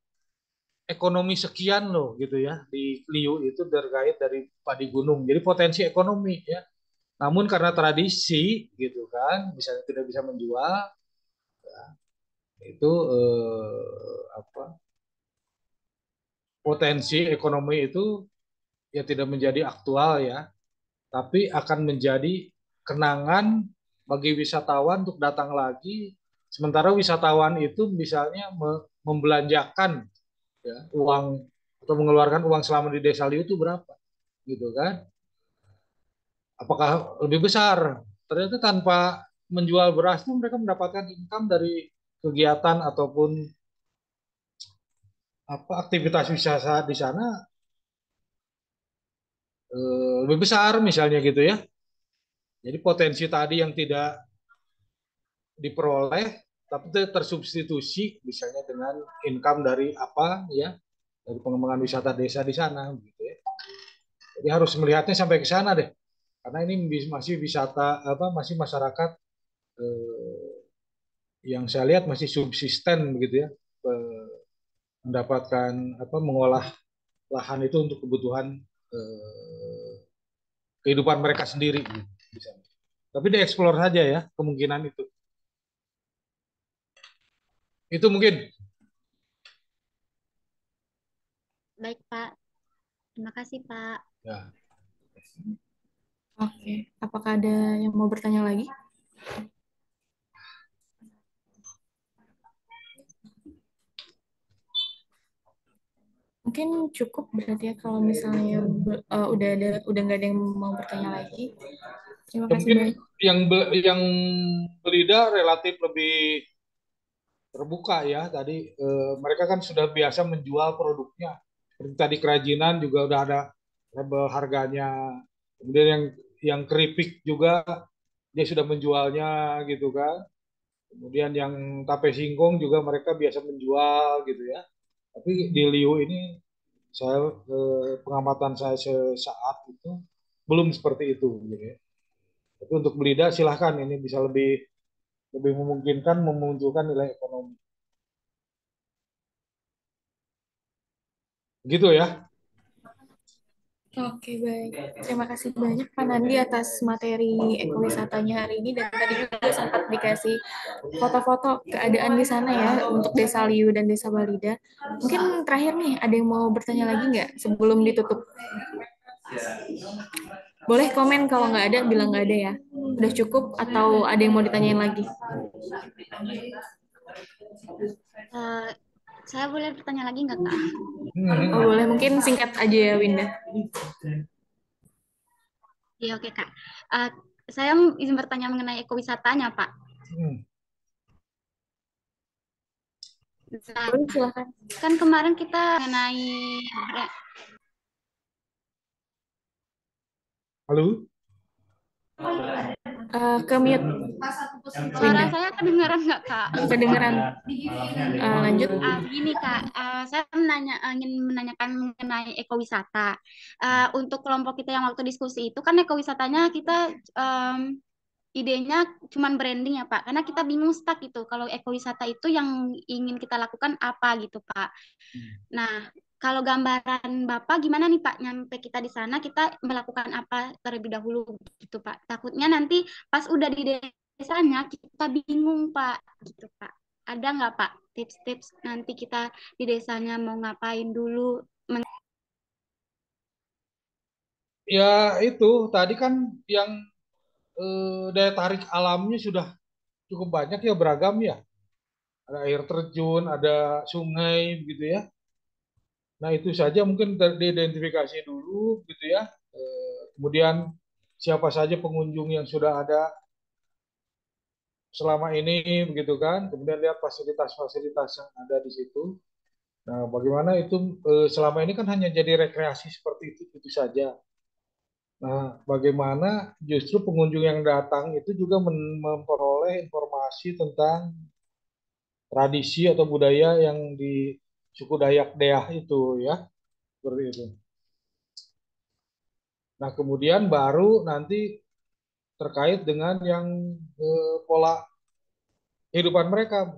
ekonomi sekian loh gitu ya di Liu itu terkait dari padi gunung. Jadi potensi ekonomi ya. Namun karena tradisi gitu kan, misalnya tidak bisa menjual, itu apa potensi ekonomi itu ya tidak menjadi aktual ya, tapi akan menjadi kenangan bagi wisatawan untuk datang lagi. Sementara wisatawan itu misalnya membelanjakan ya, uang atau mengeluarkan uang selama di Desa Liu itu berapa, gitu kan? Apakah lebih besar? Ternyata tanpa menjual beras itu mereka mendapatkan income dari kegiatan ataupun apa aktivitas wisata di sana lebih besar misalnya gitu ya. Jadi potensi tadi yang tidak diperoleh tapi tersubstitusi misalnya dengan income dari apa ya dari pengembangan wisata desa di sana gitu ya. Jadi harus melihatnya sampai ke sana deh. Karena ini masih wisata apa masih masyarakat eh, yang saya lihat masih subsisten begitu ya. Mendapatkan apa mengolah lahan itu untuk kebutuhan eh, kehidupan mereka sendiri gitu. Tapi dieksplor saja ya kemungkinan itu. Itu mungkin. Baik, Pak. Terima kasih, Pak. Ya. Oke, apakah ada yang mau bertanya lagi? Mungkin cukup berarti ya kalau misalnya udah nggak ada yang mau bertanya lagi. Terima Ya, kasih mungkin banyak. yang Belida relatif lebih terbuka ya. Tadi mereka kan sudah biasa menjual produknya. Seperti tadi kerajinan juga udah ada label harganya. Kemudian yang keripik juga dia sudah menjualnya gitu kan. Kemudian yang tape singkong juga mereka biasa menjual gitu ya. Tapi di Liu ini saya pengamatan saya sesaat itu belum seperti itu gitu ya. Tapi untuk Belida silahkan ini bisa lebih lebih memungkinkan memunculkan nilai ekonomi. Gitu ya. Oke, baik. Terima kasih banyak Pak Nandi atas materi ekowisatanya hari ini dan tadi juga sempat dikasih foto-foto keadaan di sana ya untuk Desa Liu dan Desa Balida. Mungkin terakhir nih, ada yang mau bertanya lagi nggak sebelum ditutup? Boleh komen kalau nggak ada, bilang nggak ada ya. Udah cukup atau ada yang mau ditanyain lagi? Eh, saya boleh bertanya lagi nggak, Kak? Oh, boleh. Mungkin singkat aja ya, Winda. Iya, oke, Kak. Eh, saya izin bertanya mengenai ekowisatanya, Pak. Hmm. Nah, Boleh, silakan. kan kemarin kita mengenai Halo? Ke mute, suara Winda. saya kedengaran nggak, Kak? Kedengeran. Lanjut. Begini Kak, saya ingin menanyakan mengenai ekowisata. Untuk kelompok kita yang waktu diskusi itu kan ekowisatanya kita idenya cuman branding ya Pak, karena kita bingung stuck gitu. Kalau ekowisata itu yang ingin kita lakukan apa gitu Pak. Nah, kalau gambaran Bapak gimana nih Pak, nyampe kita di sana kita melakukan apa terlebih dahulu gitu Pak. Takutnya nanti pas udah di desanya kita bingung Pak, gitu Pak. Ada nggak Pak tips-tips nanti kita di desanya mau ngapain dulu? Ya itu tadi kan yang daya tarik alamnya sudah cukup banyak ya beragam ya. Ada air terjun, ada sungai gitu ya. Nah itu saja mungkin diidentifikasi dulu gitu ya. Kemudian siapa saja pengunjung yang sudah ada selama ini begitu kan. Kemudian lihat fasilitas-fasilitas yang ada di situ. Nah bagaimana itu selama ini kan hanya jadi rekreasi seperti itu saja. Nah, bagaimana justru pengunjung yang datang itu juga memperoleh informasi tentang tradisi atau budaya yang di suku Dayak Deah itu ya, seperti itu. Nah, kemudian baru nanti terkait dengan yang pola kehidupan mereka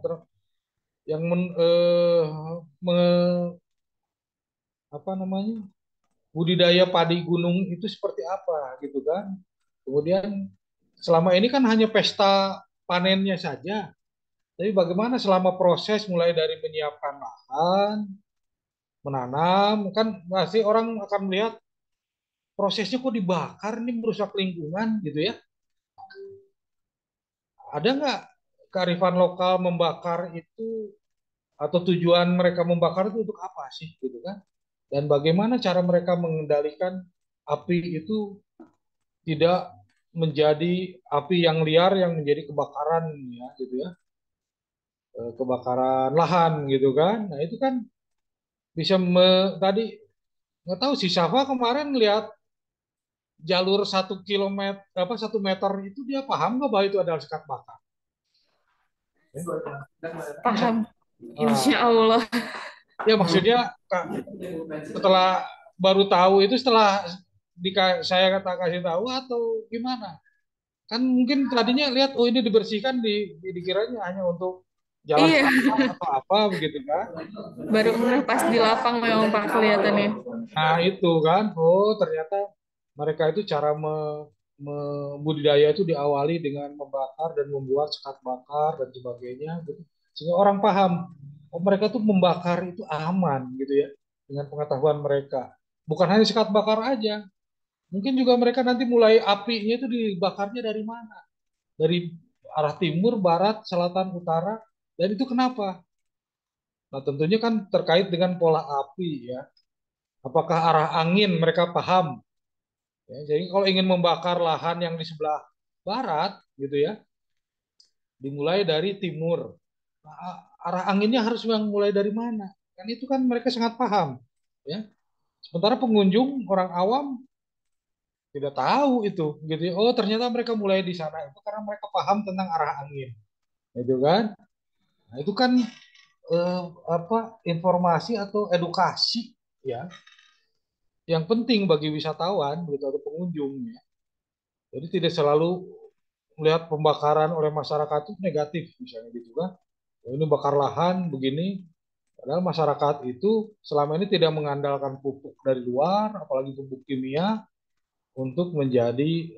yang apa namanya budidaya padi gunung itu seperti apa gitu kan. Kemudian selama ini kan hanya pesta panennya saja, tapi bagaimana selama proses mulai dari menyiapkan lahan, menanam, kan pasti orang akan melihat prosesnya kok dibakar nih merusak lingkungan gitu ya. Ada nggak kearifan lokal membakar itu atau tujuan mereka membakar itu untuk apa sih gitu kan? Dan bagaimana cara mereka mengendalikan api itu tidak menjadi api yang liar yang menjadi kebakaran ya gitu ya. Kebakaran lahan gitu kan. Nah, itu kan bisa tadi nggak tahu si Safa kemarin lihat jalur 1 kilometer apa 1 meter itu dia paham nggak bahwa itu adalah sekat bakar? Paham. Insya Ah, Allah. ya maksudnya Kak, setelah baru tahu itu setelah saya kata kasih tahu atau gimana? Kan mungkin tadinya lihat oh ini dibersihkan dikiranya hanya untuk jalan Iya, setapak atau apa begitu kan. baru ngeh pas di lapang memang Pak kelihatannya. Nah itu kan, oh ternyata mereka itu cara budidaya itu diawali dengan membakar dan membuat sekat bakar dan sebagainya gitu. Sehingga orang paham, oh mereka tuh membakar itu aman gitu ya dengan pengetahuan mereka. Bukan hanya sekat bakar aja, mungkin juga mereka nanti mulai apinya itu dibakarnya dari mana? Dari arah timur, barat, selatan, utara. Dan itu kenapa? Nah, tentunya kan terkait dengan pola api ya. Apakah arah angin mereka paham? Ya, jadi kalau ingin membakar lahan yang di sebelah barat gitu ya, dimulai dari timur. Nah, arah anginnya harus yang mulai dari mana? Kan itu kan mereka sangat paham. Ya. Sementara pengunjung orang awam tidak tahu itu gitu ya. Oh, ternyata mereka mulai di sana itu karena mereka paham tentang arah angin. Gitu kan? Nah, itu kan apa informasi atau edukasi ya yang penting bagi wisatawan gitu atau pengunjung ya. Jadi tidak selalu melihat pembakaran oleh masyarakat itu negatif misalnya gitu kan. Oh, ini bakar lahan begini. Padahal masyarakat itu selama ini tidak mengandalkan pupuk dari luar, apalagi pupuk kimia untuk menjadi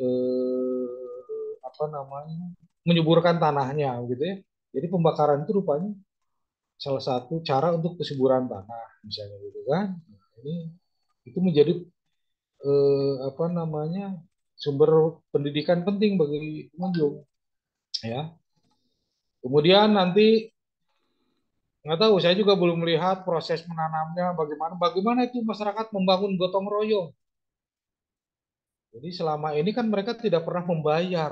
apa namanya menyuburkan tanahnya gitu ya. Jadi pembakaran itu rupanya salah satu cara untuk kesuburan tanah misalnya gitu kan. Nah, ini itu menjadi apa namanya sumber pendidikan penting bagi pengunjung ya. Kemudian nanti nggak tahu saya juga belum melihat proses menanamnya bagaimana itu masyarakat membangun gotong royong. Jadi selama ini kan mereka tidak pernah membayar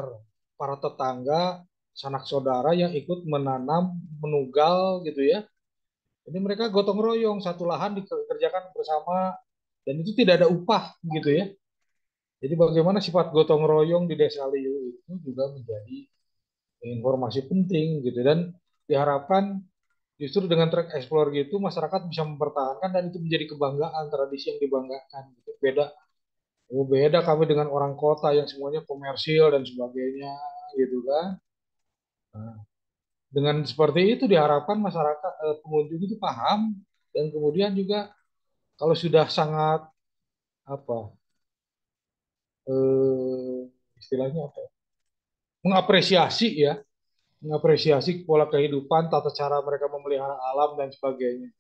para tetangga sanak saudara yang ikut menanam menugal gitu ya. Jadi mereka gotong royong satu lahan dikerjakan bersama dan itu tidak ada upah gitu ya. Jadi bagaimana sifat gotong royong di Desa Liu itu juga menjadi informasi penting gitu dan diharapkan justru dengan trek explore gitu masyarakat bisa mempertahankan dan itu menjadi kebanggaan tradisi yang dibanggakan gitu. Beda kami dengan orang kota yang semuanya komersil dan sebagainya gitu kan. Nah, dengan seperti itu diharapkan masyarakat pengunjung itu paham dan kemudian juga kalau sudah sangat apa istilahnya apa ya, mengapresiasi ya mengapresiasi pola kehidupan, tata cara mereka memelihara alam dan sebagainya.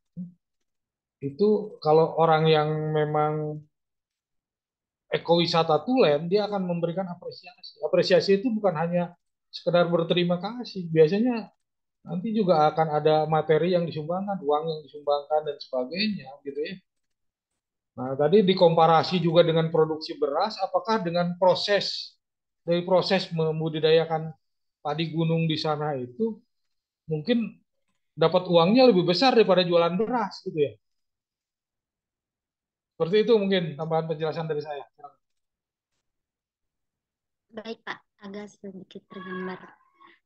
Itu kalau orang yang memang ekowisata tulen, dia akan memberikan apresiasi. Apresiasi itu bukan hanya sekedar berterima kasih. Biasanya nanti juga akan ada materi yang disumbangkan, uang yang disumbangkan dan sebagainya, gitu ya. Nah, tadi dikomparasi juga dengan produksi beras, apakah dengan proses membudidayakan padi gunung di sana itu mungkin dapat uangnya lebih besar daripada jualan beras gitu ya. Seperti itu mungkin tambahan penjelasan dari saya. Baik, Pak. Agak sedikit tergambar.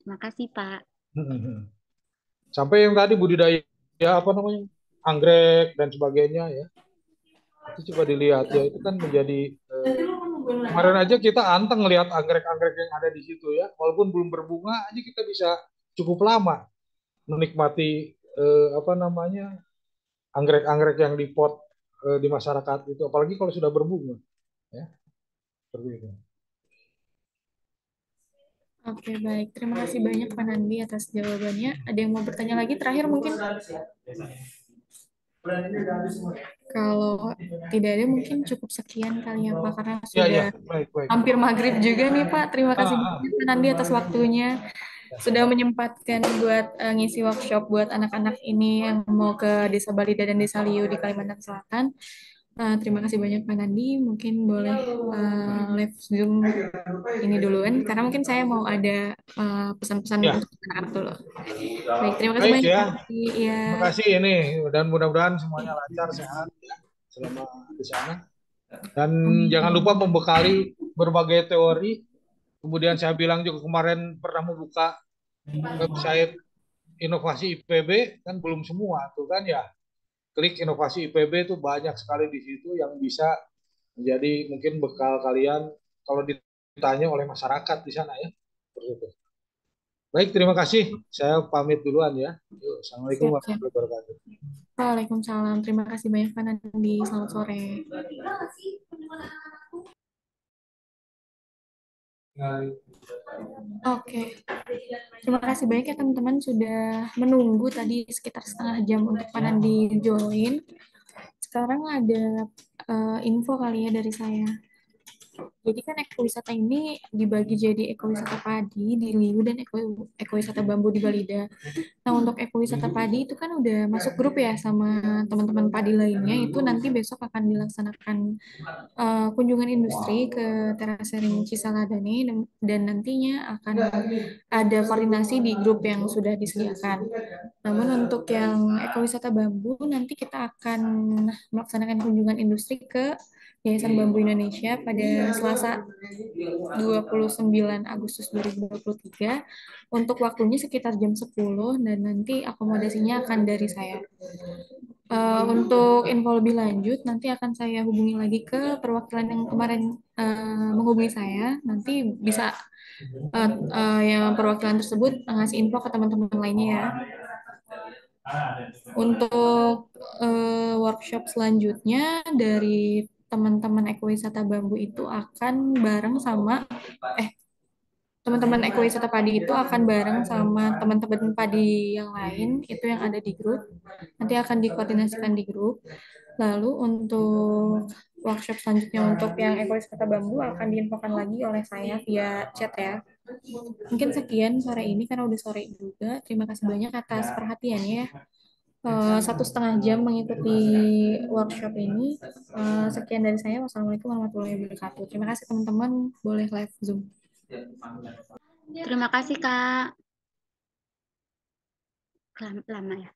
Terima kasih, Pak. Sampai yang tadi budidaya apa namanya anggrek dan sebagainya ya. Itu coba dilihat ya, itu kan menjadi kemarin aja kita anteng ngelihat anggrek-anggrek yang ada di situ ya. Walaupun belum berbunga aja kita bisa cukup lama menikmati apa namanya anggrek-anggrek yang di pot di masyarakat itu, apalagi kalau sudah berbunga ya, seperti itu. Oke, baik. Terima kasih banyak Pak Nandi atas jawabannya. Ada yang mau bertanya lagi? Terakhir mungkin kalau tidak ada mungkin cukup sekian kali ya Pak, karena Ya sudah ya, baik baik. hampir maghrib juga nih Pak. Terima kasih banyak Ah, Pak Nandi atas waktunya. ya, Sudah sama. menyempatkan buat ngisi workshop buat anak-anak ini yang mau ke Desa Balida dan Desa Liu di Kalimantan Selatan. Terima kasih banyak Pak Nandi. Mungkin boleh live Zoom ini duluan, karena mungkin saya mau ada pesan-pesan Ya, untuk anak-anak dulu. Baik, terima kasih baik banyak ya. Pak Nandi. Ya, Terima kasih ini dan mudah-mudahan semuanya lancar sehat ya selama di sana. Dan jangan lupa amin. membekali berbagai teori. Kemudian saya bilang juga kemarin pernah membuka website inovasi IPB, kan belum semua tuh kan ya. Klik inovasi IPB itu banyak sekali di situ yang bisa menjadi mungkin bekal kalian kalau ditanya oleh masyarakat di sana ya. Seperti itu. Baik, terima kasih. Saya pamit duluan ya. Yuk, Assalamualaikum Siap, siap. warahmatullahi wabarakatuh. Waalaikumsalam. Terima kasih banyak Pak Nandi. Selamat sore. Oke, terima kasih banyak ya teman-teman sudah menunggu tadi sekitar setengah jam untuk Pak Nandi join. Sekarang ada info kali ya dari saya. Jadi kan ekowisata ini dibagi jadi ekowisata padi di Liu dan ekowisata bambu di Balida. Nah, untuk ekowisata padi itu kan udah masuk grup ya sama teman-teman padi lainnya. Itu nanti besok akan dilaksanakan kunjungan industri ke terasering Cisaladane dan nantinya akan ada koordinasi di grup yang sudah disediakan. Namun untuk yang ekowisata bambu nanti kita akan melaksanakan kunjungan industri ke Yayasan Bambu Indonesia pada Selasa 29 Agustus 2023 untuk waktunya sekitar jam 10 dan nanti akomodasinya akan dari saya. Untuk info lebih lanjut nanti akan saya hubungi lagi ke perwakilan yang kemarin menghubungi saya. Nanti bisa yang perwakilan tersebut ngasih info ke teman-teman lainnya ya. Untuk workshop selanjutnya dari teman-teman ekowisata bambu itu akan bareng sama teman-teman ekowisata padi itu akan bareng sama teman-teman padi yang lain itu yang ada di grup. Nanti akan dikoordinasikan di grup. Lalu untuk workshop selanjutnya untuk yang ekowisata bambu akan diinfokan lagi oleh saya via chat ya. Mungkin sekian sore ini karena udah sore juga. Terima kasih banyak atas perhatiannya ya. 1,5 jam mengikuti workshop ini. Sekian dari saya. Wassalamualaikum warahmatullahi wabarakatuh. Terima kasih teman-teman. Boleh live Zoom. Terima kasih, Kak. Lama ya.